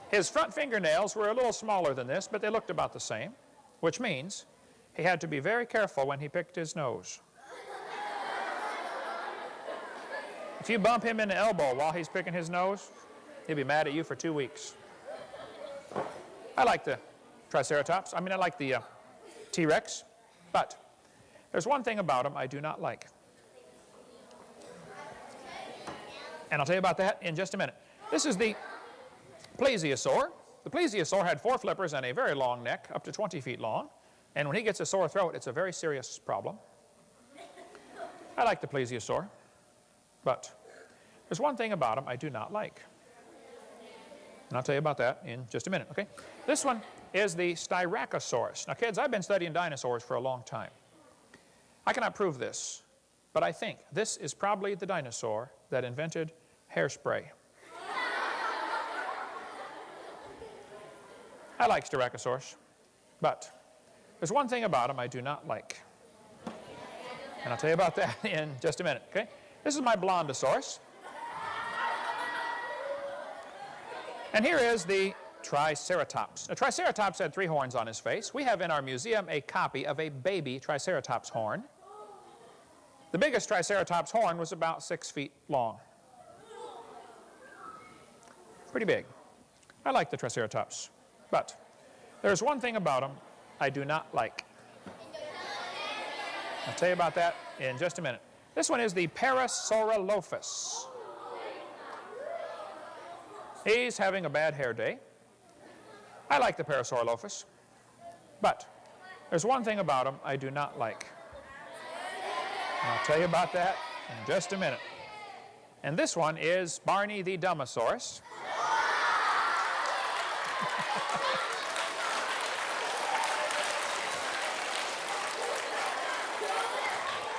his front fingernails were a little smaller than this, but they looked about the same, which means he had to be very careful when he picked his nose. If you bump him in the elbow while he's picking his nose, he'll be mad at you for 2 weeks. I like the Triceratops. I mean, I like the T-Rex, but there's one thing about him I do not like. And I'll tell you about that in just a minute. This is the Plesiosaur. The Plesiosaur had 4 flippers and a very long neck, up to 20 feet long. And when he gets a sore throat, it's a very serious problem. I like the Plesiosaur, but there's one thing about him I do not like. And I'll tell you about that in just a minute, okay? This one is the Styracosaurus. Now, kids, I've been studying dinosaurs for a long time. I cannot prove this, but I think this is probably the dinosaur that invented hairspray. I like Styracosaurus, but there's one thing about him I do not like. And I'll tell you about that in just a minute, okay? This is my Blondosaurus. And here is the Triceratops. A Triceratops had 3 horns on his face. We have in our museum a copy of a baby Triceratops horn. The biggest Triceratops horn was about 6 feet long. Pretty big. I like the Triceratops. But there's one thing about them I do not like. I'll tell you about that in just a minute. This one is the Parasaurolophus. He's having a bad hair day. I like the Parasaurolophus. But there's one thing about him I do not like. And I'll tell you about that in just a minute. And this one is Barney the Dumbosaurus.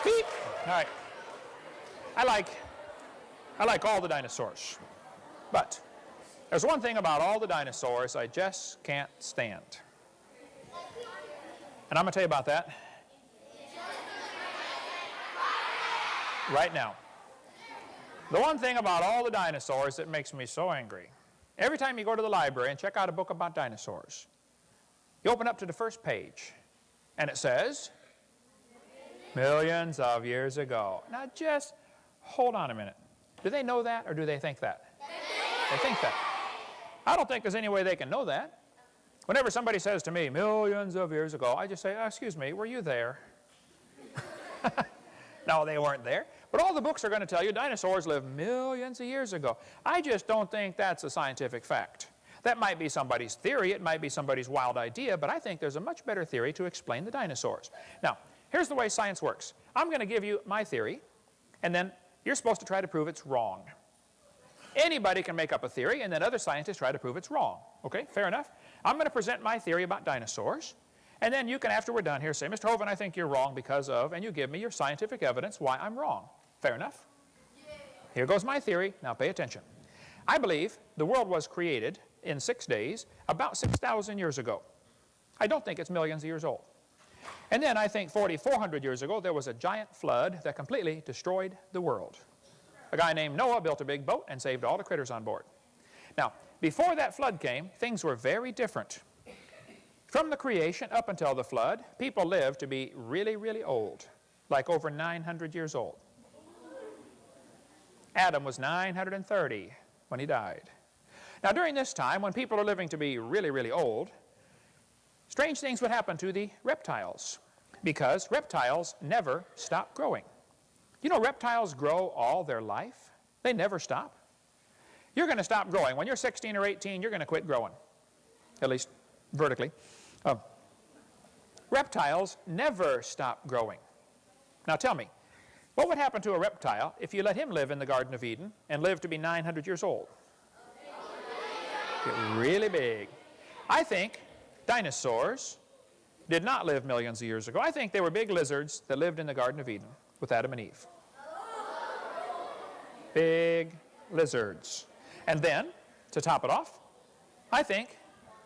Beep. All right. I like all the dinosaurs. But there's one thing about all the dinosaurs I just can't stand. And I'm going to tell you about that right now. The one thing about all the dinosaurs that makes me so angry, every time you go to the library and check out a book about dinosaurs, you open up to the first page, and it says, millions of years ago. Now just hold on a minute. Do they know that, or do they think that? They think that. I don't think there's any way they can know that. Whenever somebody says to me, millions of years ago, I just say, excuse me, were you there? No, they weren't there. But all the books are going to tell you dinosaurs lived millions of years ago. I just don't think that's a scientific fact. That might be somebody's theory, it might be somebody's wild idea, but I think there's a much better theory to explain the dinosaurs. Now, here's the way science works. I'm going to give you my theory, and then you're supposed to try to prove it's wrong. Anybody can make up a theory, and then other scientists try to prove it's wrong. Okay, fair enough? I'm going to present my theory about dinosaurs, and then you can, after we're done here, say, Mr. Hovind, I think you're wrong because of, and you give me your scientific evidence why I'm wrong. Fair enough? Here goes my theory. Now pay attention. I believe the world was created in 6 days about 6,000 years ago. I don't think it's millions of years old. And then I think 4,400 years ago there was a giant flood that completely destroyed the world. A guy named Noah built a big boat and saved all the critters on board. Now, before that flood came, things were very different. From the creation up until the flood, people lived to be really, really old, like over 900 years old. Adam was 930 when he died. Now, during this time, when people are living to be really, really old, strange things would happen to the reptiles, because reptiles never stop growing. You know, reptiles grow all their life. They never stop. You're going to stop growing. When you're 16 or 18, you're going to quit growing, at least vertically. Reptiles never stop growing. Now tell me, what would happen to a reptile if you let him live in the Garden of Eden and live to be 900 years old? Get really big. I think dinosaurs did not live millions of years ago. I think they were big lizards that lived in the Garden of Eden with Adam and Eve. Big lizards. And then, to top it off, I think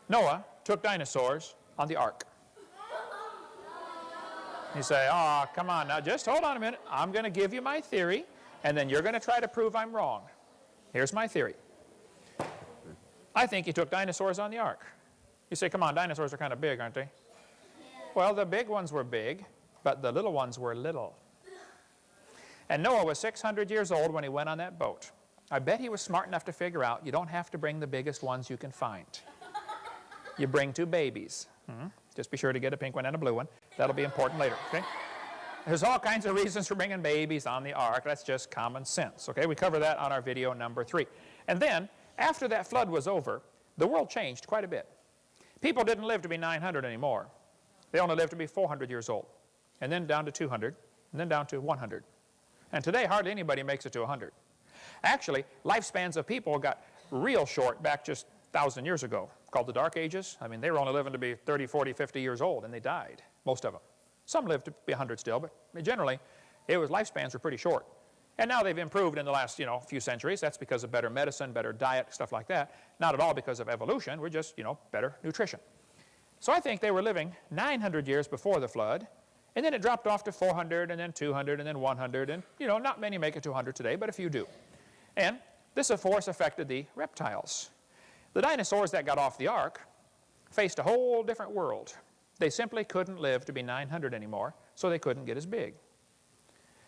Noah took dinosaurs on the ark. You say, oh, come on now, just hold on a minute. I'm going to give you my theory, and then you're going to try to prove I'm wrong. Here's my theory. I think he took dinosaurs on the ark. You say, come on, dinosaurs are kind of big, aren't they? Well, the big ones were big, but the little ones were little. And Noah was 600 years old when he went on that boat. I bet he was smart enough to figure out you don't have to bring the biggest ones you can find. You bring 2 babies. Just be sure to get a pink one and a blue one. That'll be important later, okay? There's all kinds of reasons for bringing babies on the ark. That's just common sense, okay? We cover that on our video number 3. And then, after that flood was over, the world changed quite a bit. People didn't live to be 900 anymore. They only lived to be 400 years old, and then down to 200, and then down to 100. And today, hardly anybody makes it to 100. Actually, lifespans of people got real short back just 1,000 years ago, called the Dark Ages. I mean, they were only living to be 30, 40, 50 years old, and they died, most of them. Some lived to be 100 still, but generally, lifespans were pretty short. And now they've improved in the last, few centuries. That's because of better medicine, better diet, stuff like that. Not at all because of evolution. We're just, better nutrition. So I think they were living 900 years before the flood, and then it dropped off to 400, and then 200, and then 100, and, not many make it to 100 today, but a few do. And this, of course, affected the reptiles. The dinosaurs that got off the ark faced a whole different world. They simply couldn't live to be 900 anymore, so they couldn't get as big.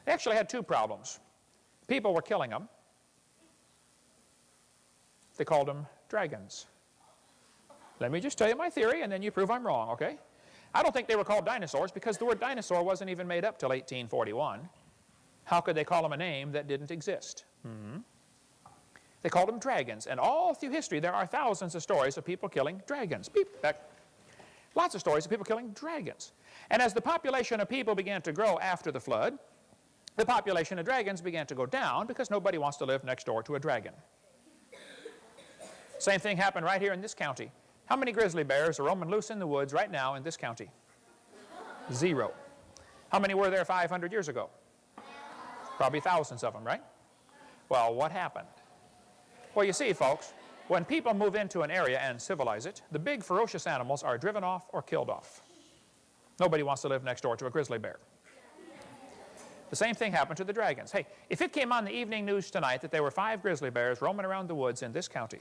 They actually had 2 problems. People were killing them. They called them dragons. Let me just tell you my theory, and then you prove I'm wrong, okay? I don't think they were called dinosaurs because the word dinosaur wasn't even made up till 1841. How could they call them a name that didn't exist? They called them dragons, and all through history there are thousands of stories of people killing dragons. Beep, back. Lots of stories of people killing dragons. And as the population of people began to grow after the flood, the population of dragons began to go down because nobody wants to live next door to a dragon. Same thing happened right here in this county. How many grizzly bears are roaming loose in the woods right now in this county? 0. How many were there 500 years ago? Probably thousands of them, right? Well, what happened? Well, you see, folks, when people move into an area and civilize it, the big ferocious animals are driven off or killed off. Nobody wants to live next door to a grizzly bear. The same thing happened to the dragons. Hey, if it came on the evening news tonight that there were 5 grizzly bears roaming around the woods in this county,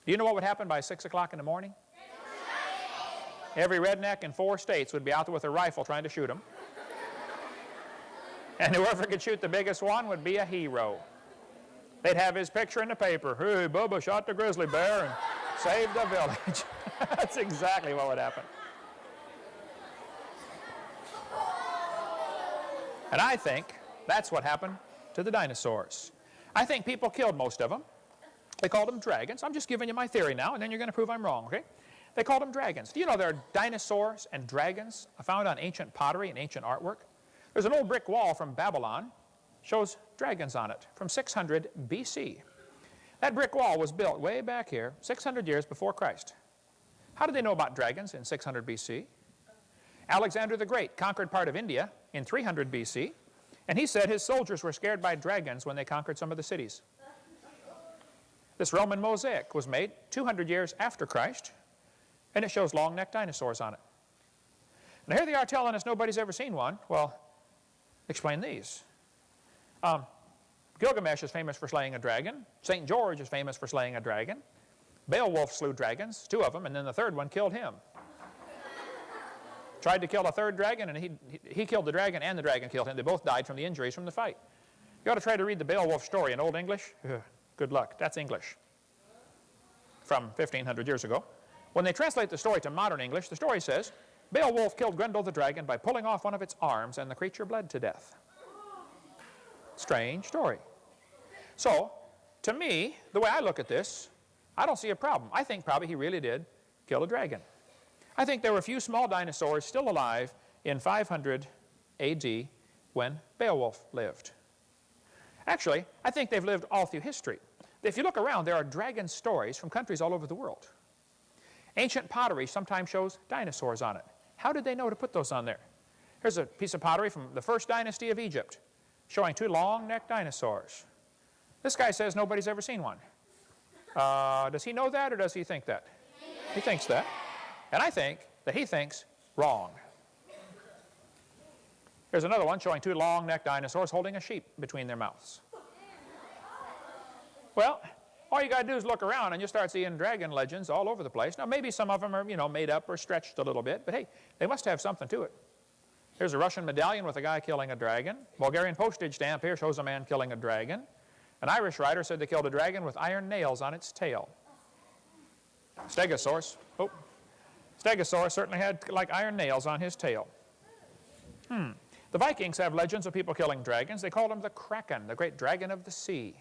do you know what would happen by 6 o'clock in the morning? Every redneck in 4 states would be out there with a rifle trying to shoot them. And whoever could shoot the biggest one would be a hero. They'd have his picture in the paper. Hey, Bubba shot the grizzly bear and saved the village. That's exactly what would happen. And I think that's what happened to the dinosaurs. I think people killed most of them. They called them dragons. I'm just giving you my theory now, and then you're going to prove I'm wrong, okay? They called them dragons. Do you know there are dinosaurs and dragons found on ancient pottery and ancient artwork? There's an old brick wall from Babylon, shows dragons on it from 600 BC. That brick wall was built way back here, 600 years before Christ. How did they know about dragons in 600 BC? Alexander the Great conquered part of India in 300 BC, and he said his soldiers were scared by dragons when they conquered some of the cities. This Roman mosaic was made 200 years after Christ, and it shows long-necked dinosaurs on it. Now here they are telling us nobody's ever seen one. Well, explain these. Gilgamesh is famous for slaying a dragon. St. George is famous for slaying a dragon. Beowulf slew dragons, 2 of them, and then the 3rd one killed him. Tried to kill a 3rd dragon, and he killed the dragon, and the dragon killed him. They both died from the injuries from the fight. You ought to try to read the Beowulf story in Old English. Good luck. That's English from 1,500 years ago. When they translate the story to modern English, the story says, Beowulf killed Grendel the dragon by pulling off one of its arms, and the creature bled to death. Strange story. So, to me, the way I look at this, I don't see a problem. I think probably he really did kill a dragon. I think there were a few small dinosaurs still alive in 500 AD when Beowulf lived. Actually, I think they've lived all through history. If you look around, there are dragon stories from countries all over the world. Ancient pottery sometimes shows dinosaurs on it. How did they know to put those on there? Here's a piece of pottery from the 1st dynasty of Egypt showing 2 long-necked dinosaurs. This guy says nobody's ever seen one. Does he know that, or does he think that? He thinks that. And I think that he thinks wrong. Here's another one showing 2 long-necked dinosaurs holding a sheep between their mouths. Well, all you got to do is look around and you start seeing dragon legends all over the place. Now, maybe some of them are, made up or stretched a little bit, but hey, they must have something to it. Here's a Russian medallion with a guy killing a dragon. Bulgarian postage stamp here shows a man killing a dragon. An Irish writer said they killed a dragon with iron nails on its tail. Stegosaurus certainly had like iron nails on his tail. The Vikings have legends of people killing dragons. They called him the Kraken, the great dragon of the sea.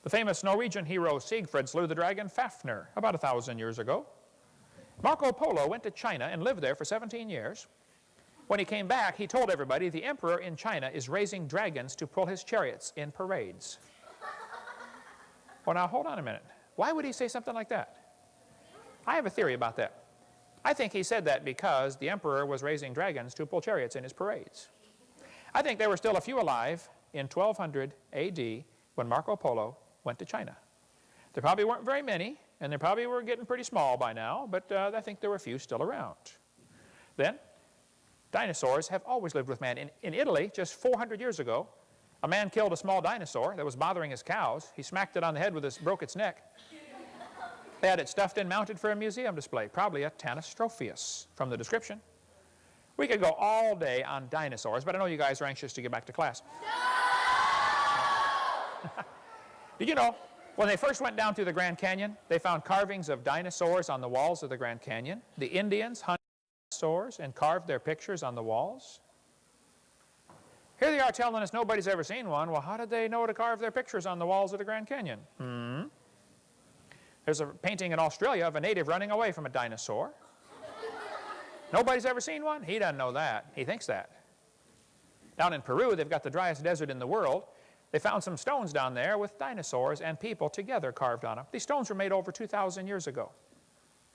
The famous Norwegian hero Siegfried slew the dragon Fafnir about 1,000 years ago. Marco Polo went to China and lived there for 17 years. When he came back, he told everybody the emperor in China is raising dragons to pull his chariots in parades. Well, now, hold on a minute. Why would he say something like that? I have a theory about that. I think he said that because the emperor was raising dragons to pull chariots in his parades. I think there were still a few alive in 1200 AD when Marco Polo went to China. There probably weren't very many, and they probably were getting pretty small by now, but I think there were a few still around. Then, dinosaurs have always lived with man. In Italy, just 400 years ago, a man killed a small dinosaur that was bothering his cows. He smacked it on the head with broke its neck. They had it stuffed and mounted for a museum display, probably a Tanystropheus from the description. We could go all day on dinosaurs, but I know you guys are anxious to get back to class. No! Did you know, when they first went down through the Grand Canyon, they found carvings of dinosaurs on the walls of the Grand Canyon. The Indians hunted dinosaurs and carved their pictures on the walls. Here they are telling us nobody's ever seen one. Well, how did they know to carve their pictures on the walls of the Grand Canyon? There's a painting in Australia of a native running away from a dinosaur. Nobody's ever seen one? He doesn't know that. He thinks that. Down in Peru, they've got the driest desert in the world. They found some stones down there with dinosaurs and people together carved on them. These stones were made over 2,000 years ago.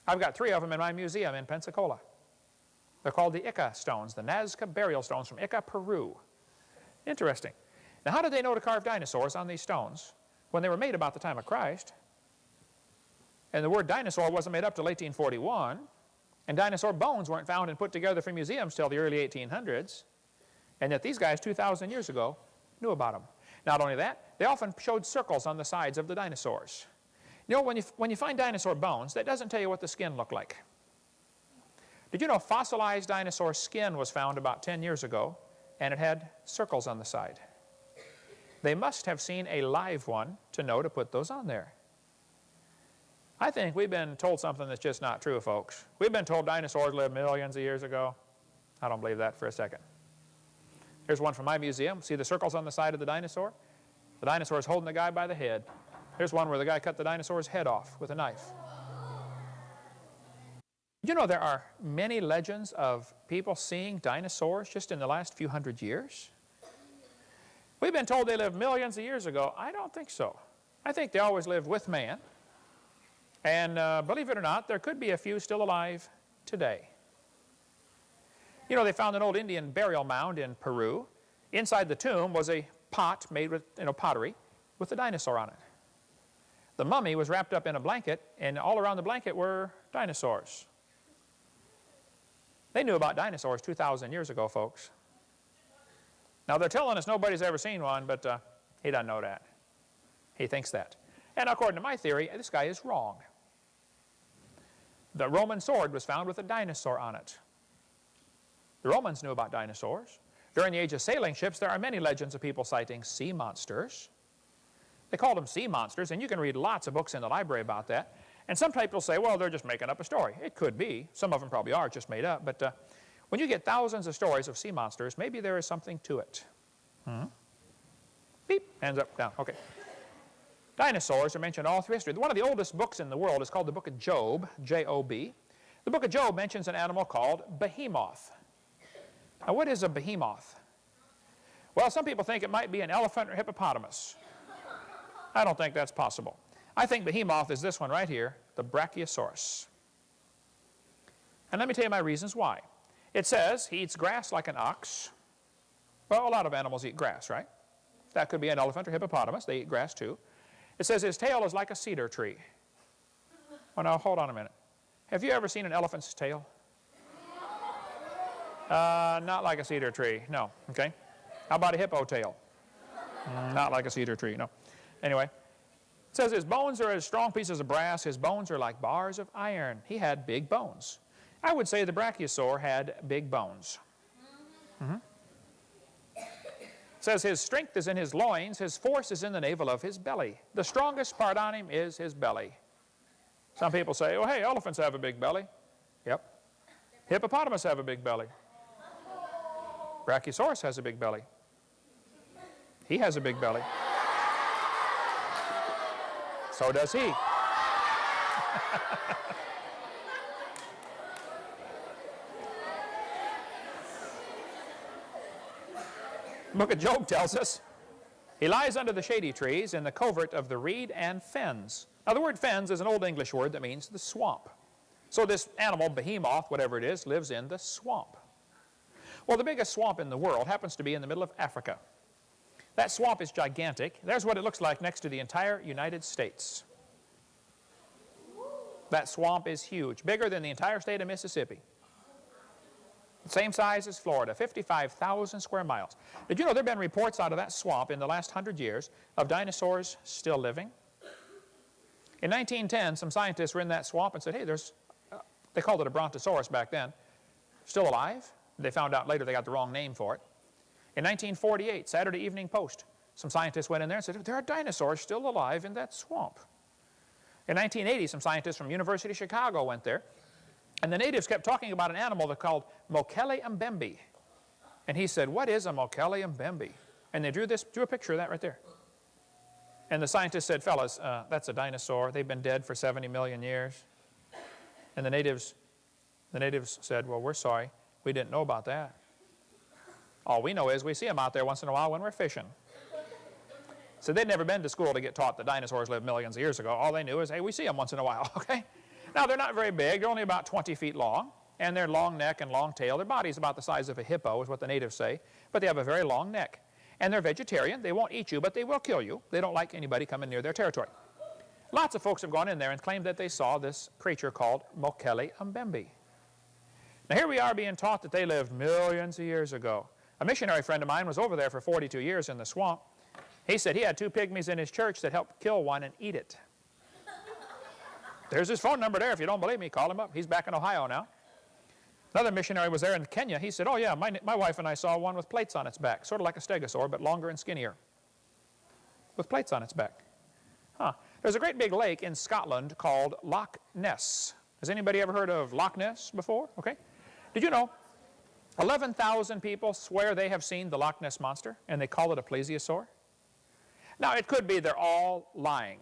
I've got 3 of them in my museum in Pensacola. They're called the Ica stones, the Nazca burial stones from Ica, Peru. Interesting. Now, how did they know to carve dinosaurs on these stones when they were made about the time of Christ? And the word dinosaur wasn't made up till 1841, and dinosaur bones weren't found and put together for museums till the early 1800s. And yet these guys 2,000 years ago knew about them. Not only that, they often showed circles on the sides of the dinosaurs. You know, when you find dinosaur bones, that doesn't tell you what the skin looked like. Did you know fossilized dinosaur skin was found about 10 years ago, and it had circles on the side? They must have seen a live one to know to put those on there. I think we've been told something that's just not true, folks. We've been told dinosaurs lived millions of years ago. I don't believe that for a second. Here's one from my museum. See the circles on the side of the dinosaur? The dinosaur is holding the guy by the head. Here's one where the guy cut the dinosaur's head off with a knife. You know, there are many legends of people seeing dinosaurs just in the last few hundred years. We've been told they lived millions of years ago. I don't think so. I think they always lived with man. And believe it or not, there could be a few still alive today. You know, they found an old Indian burial mound in Peru. Inside the tomb was a pot made with, pottery with a dinosaur on it. The mummy was wrapped up in a blanket, and all around the blanket were dinosaurs. They knew about dinosaurs 2,000 years ago, folks. Now, they're telling us nobody's ever seen one, but he doesn't know that. He thinks that. And according to my theory, this guy is wrong. The Roman sword was found with a dinosaur on it. The Romans knew about dinosaurs. During the age of sailing ships, there are many legends of people sighting sea monsters. They called them sea monsters, and you can read lots of books in the library about that. And some people say, well, they're just making up a story. It could be. Some of them probably are just made up. But when you get thousands of stories of sea monsters, maybe there is something to it. Beep, hands up, down, okay. Dinosaurs are mentioned all through history. One of the oldest books in the world is called the Book of Job, J-O-B. The Book of Job mentions an animal called behemoth. Now, what is a behemoth? Well, some people think it might be an elephant or hippopotamus. I don't think that's possible. I think behemoth is this one right here, the Brachiosaurus. And let me tell you my reasons why. It says he eats grass like an ox. Well, a lot of animals eat grass, right? That could be an elephant or hippopotamus. They eat grass too. It says his tail is like a cedar tree. Well, now, hold on a minute. Have you ever seen an elephant's tail? Not like a cedar tree, no. Okay. How about a hippo tail? Not like a cedar tree, no. Anyway, it says his bones are as strong pieces of brass. His bones are like bars of iron. He had big bones. I would say the Brachiosaur had big bones. It says his strength is in his loins. His force is in the navel of his belly. The strongest part on him is his belly. Some people say, oh, hey, elephants have a big belly. Yep. Hippopotamus have a big belly. Brachiosaurus has a big belly. He has a big belly. So does he. The Book of Job tells us he lies under the shady trees in the covert of the reed and fens. Now, the word fens is an Old English word that means the swamp. So this animal, behemoth, whatever it is, lives in the swamp. Well, the biggest swamp in the world happens to be in the middle of Africa. That swamp is gigantic. There's what it looks like next to the entire United States. That swamp is huge, bigger than the entire state of Mississippi. Same size as Florida, 55,000 square miles. Did you know there have been reports out of that swamp in the last 100 years of dinosaurs still living? In 1910, some scientists were in that swamp and said, hey, they called it a brontosaurus back then, still alive. They found out later they got the wrong name for it. In 1948, Saturday Evening Post, some scientists went in there and said, there are dinosaurs still alive in that swamp. In 1980, some scientists from University of Chicago went there, and the natives kept talking about an animal they called Mokele mbembe. And he said, what is a Mokele mbembe? And they drew a picture of that right there. And the scientists said, fellas, that's a dinosaur. They've been dead for 70 million years. And the natives said, well, we're sorry. We didn't know about that. All we know is we see them out there once in a while when we're fishing. So they'd never been to school to get taught that dinosaurs lived millions of years ago. All they knew is, hey, we see them once in a while, okay? Now, they're not very big. They're only about 20 feet long, and they're long neck and long tail. Their body's about the size of a hippo, is what the natives say, but they have a very long neck. And they're vegetarian. They won't eat you, but they will kill you. They don't like anybody coming near their territory. Lots of folks have gone in there and claimed that they saw this creature called Mokele mbembe. Now, here we are being taught that they lived millions of years ago. A missionary friend of mine was over there for 42 years in the swamp. He said he had 2 pygmies in his church that helped kill one and eat it. There's his phone number there. If you don't believe me, call him up. He's back in Ohio now. Another missionary was there in Kenya. He said, oh yeah, my wife and I saw one with plates on its back, sort of like a stegosaur, but longer and skinnier, with plates on its back. Huh. There's a great big lake in Scotland called Loch Ness. Has anybody ever heard of Loch Ness before? Okay. Did you know 11,000 people swear they have seen the Loch Ness Monster, and they call it a plesiosaur? Now, it could be they're all lying.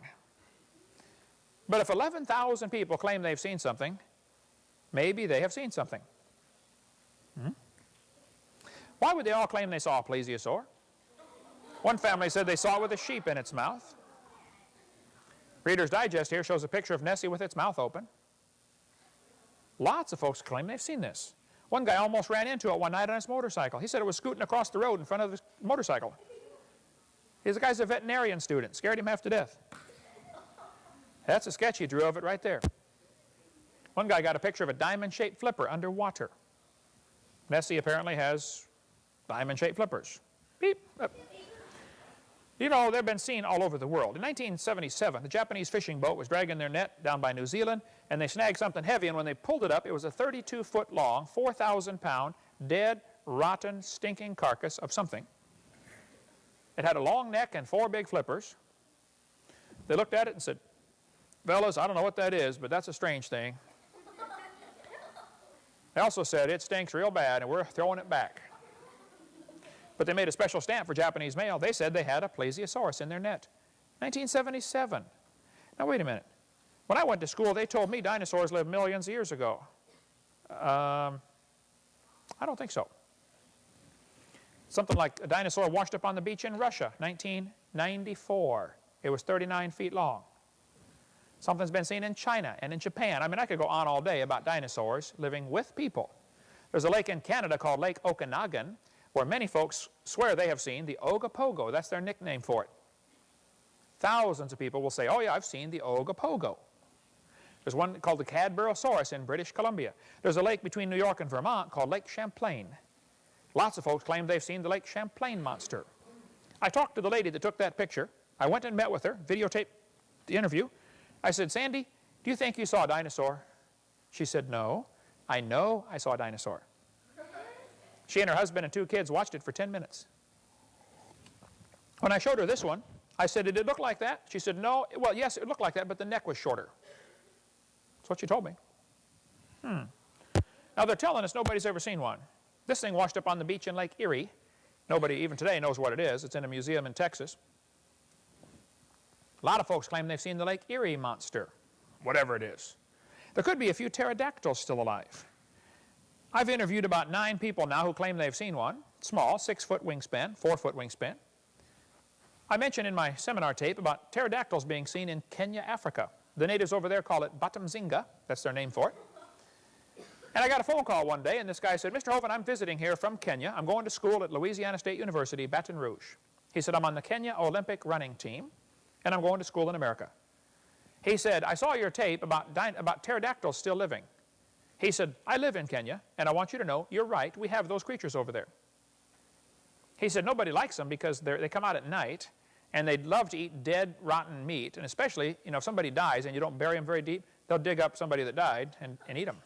But if 11,000 people claim they've seen something, maybe they have seen something. Why would they all claim they saw a plesiosaur? One family said they saw it with a sheep in its mouth. Reader's Digest here shows a picture of Nessie with its mouth open. Lots of folks claim they've seen this. One guy almost ran into it one night on his motorcycle. He said it was scooting across the road in front of his motorcycle. The guy's a veterinarian student. Scared him half to death. That's a sketch he drew of it right there. One guy got a picture of a diamond-shaped flipper underwater. Nessie apparently has diamond-shaped flippers. Beep. Up. You know, they've been seen all over the world. In 1977, the Japanese fishing boat was dragging their net down by New Zealand, and they snagged something heavy, and when they pulled it up, it was a 32-foot long, 4,000-pound, dead, rotten, stinking carcass of something. It had a long neck and 4 big flippers. They looked at it and said, fellas, I don't know what that is, but that's a strange thing. They also said, it stinks real bad, and we're throwing it back. But they made a special stamp for Japanese mail. They said they had a plesiosaurus in their net. 1977. Now, wait a minute. When I went to school, they told me dinosaurs lived millions of years ago. I don't think so. Something like a dinosaur washed up on the beach in Russia, 1994. It was 39 feet long. Something's been seen in China and in Japan. I mean, I could go on all day about dinosaurs living with people. There's a lake in Canada called Lake Okanagan, where many folks swear they have seen the Ogopogo. That's their nickname for it. Thousands of people will say, oh yeah, I've seen the Ogopogo. There's one called the Cadborosaurus in British Columbia. There's a lake between New York and Vermont called Lake Champlain. Lots of folks claim they've seen the Lake Champlain monster. I talked to the lady that took that picture. I went and met with her, videotaped the interview. I said, Sandy, do you think you saw a dinosaur? She said, no. I know I saw a dinosaur. She and her husband and 2 kids watched it for 10 minutes. When I showed her this one, I said, did it look like that? She said, no. Well, yes, it looked like that, but the neck was shorter. That's what she told me. Now, they're telling us nobody's ever seen one. This thing washed up on the beach in Lake Erie. Nobody even today knows what it is. It's in a museum in Texas. A lot of folks claim they've seen the Lake Erie monster, whatever it is. There could be a few pterodactyls still alive. I've interviewed about 9 people now who claim they've seen one. Small, 6-foot wingspan, 4-foot wingspan. I mentioned in my seminar tape about pterodactyls being seen in Kenya, Africa. The natives over there call it Batamzinga. That's their name for it. And I got a phone call one day, and this guy said, Mr. Hovind, I'm visiting here from Kenya. I'm going to school at Louisiana State University, Baton Rouge. He said, I'm on the Kenya Olympic running team, and I'm going to school in America. He said, I saw your tape about pterodactyls still living. He said, I live in Kenya, and I want you to know, you're right, we have those creatures over there. He said, nobody likes them because they come out at night, and they'd love to eat dead, rotten meat, and especially, you know, if somebody dies and you don't bury them very deep, they'll dig up somebody that died and eat them.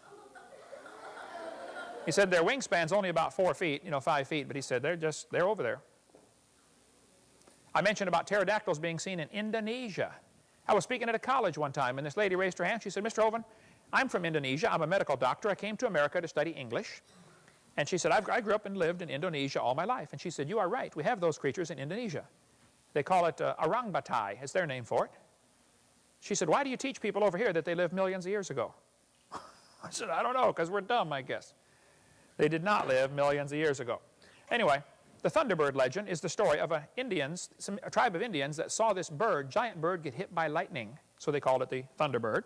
He said their wingspan's only about 4 feet, you know, 5 feet, but he said they're over there. I mentioned about pterodactyls being seen in Indonesia. I was speaking at a college one time, and this lady raised her hand. She said, Mr. Hovind, I'm from Indonesia. I'm a medical doctor. I came to America to study English. And she said, I grew up and lived in Indonesia all my life. And she said, you are right. We have those creatures in Indonesia. They call it orangbatai. It's their name for it. She said, why do you teach people over here that they lived millions of years ago? I said, I don't know, because we're dumb, I guess. They did not live millions of years ago. Anyway, the Thunderbird legend is the story of a tribe of Indians that saw this bird, giant bird, get hit by lightning. So they called it the Thunderbird.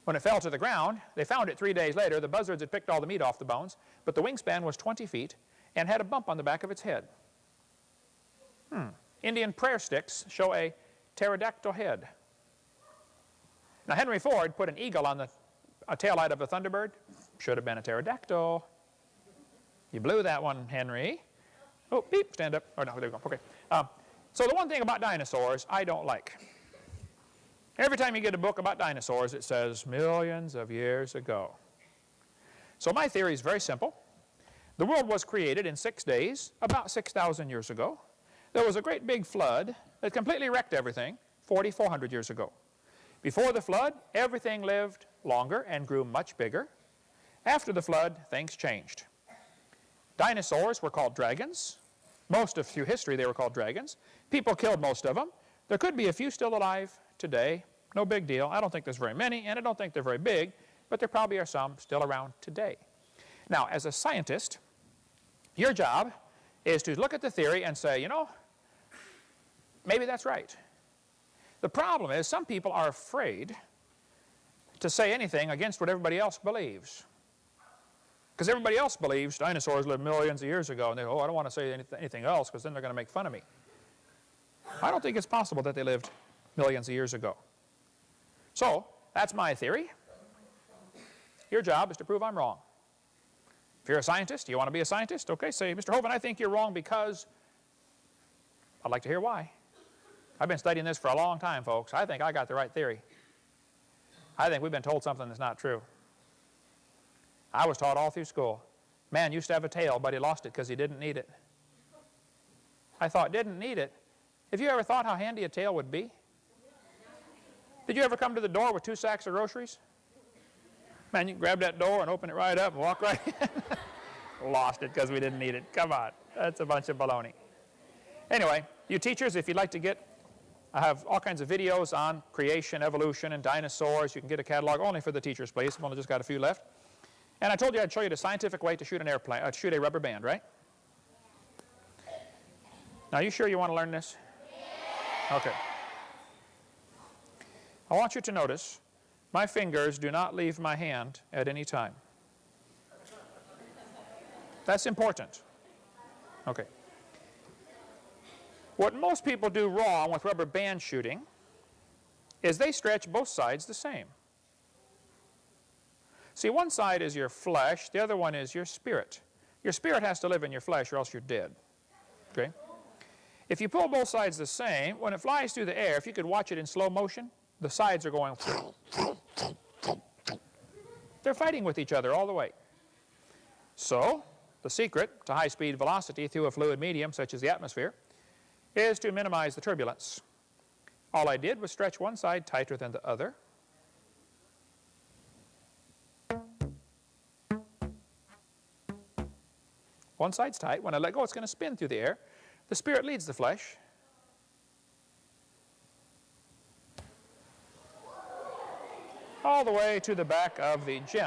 When it fell to the ground, they found it 3 days later. The buzzards had picked all the meat off the bones, but the wingspan was 20 feet and had a bump on the back of its head. Indian prayer sticks show a pterodactyl head. Now, Henry Ford put an eagle on the taillight of a Thunderbird. Should have been a pterodactyl. You blew that one, Henry. Oh, beep, stand up. Oh, no, there we go. Okay. So the one thing about dinosaurs I don't like. Every time you get a book about dinosaurs, it says millions of years ago. So my theory is very simple. The world was created in 6 days, about 6,000 years ago. There was a great big flood that completely wrecked everything 4,400 years ago. Before the flood, everything lived longer and grew much bigger. After the flood, things changed. Dinosaurs were called dragons. Through history, they were called dragons. People killed most of them. There could be a few still alive today. No big deal. I don't think there's very many, and I don't think they're very big, but there probably are some still around today. Now, as a scientist, your job is to look at the theory and say, you know, maybe that's right. The problem is some people are afraid to say anything against what everybody else believes. Because everybody else believes dinosaurs lived millions of years ago, and they go, oh, I don't want to say anything else because then they're going to make fun of me. I don't think it's possible that they lived millions of years ago. So, that's my theory. Your job is to prove I'm wrong. If you're a scientist, you want to be a scientist? Okay, say, Mr. Hovind, I think you're wrong because I'd like to hear why. I've been studying this for a long time, folks. I think I got the right theory. I think we've been told something that's not true. I was taught all through school. Man used to have a tail, but he lost it because he didn't need it. I thought, didn't need it? Have you ever thought how handy a tail would be? Did you ever come to the door with 2 sacks of groceries? Man, you can grab that door and open it right up and walk right in. Lost it because we didn't need it. Come on. That's a bunch of baloney. Anyway, you teachers, if you'd like to get, I have all kinds of videos on creation, evolution, and dinosaurs. You can get a catalog only for the teachers, please. I've only just got a few left. And I told you I'd show you the scientific way to shoot an airplane, shoot a rubber band, right? Now, you sure you want to learn this? Okay. I want you to notice my fingers do not leave my hand at any time. That's important. Okay. What most people do wrong with rubber band shooting is they stretch both sides the same. See, one side is your flesh, the other one is your spirit. Your spirit has to live in your flesh or else you're dead. Okay? If you pull both sides the same, when it flies through the air, if you could watch it in slow motion, the sides are going. They're fighting with each other all the way. So, the secret to high-speed velocity through a fluid medium such as the atmosphere is to minimize the turbulence. All I did was stretch one side tighter than the other. One side's tight. When I let go, it's going to spin through the air. The spirit leads the flesh. All the way to the back of the gym.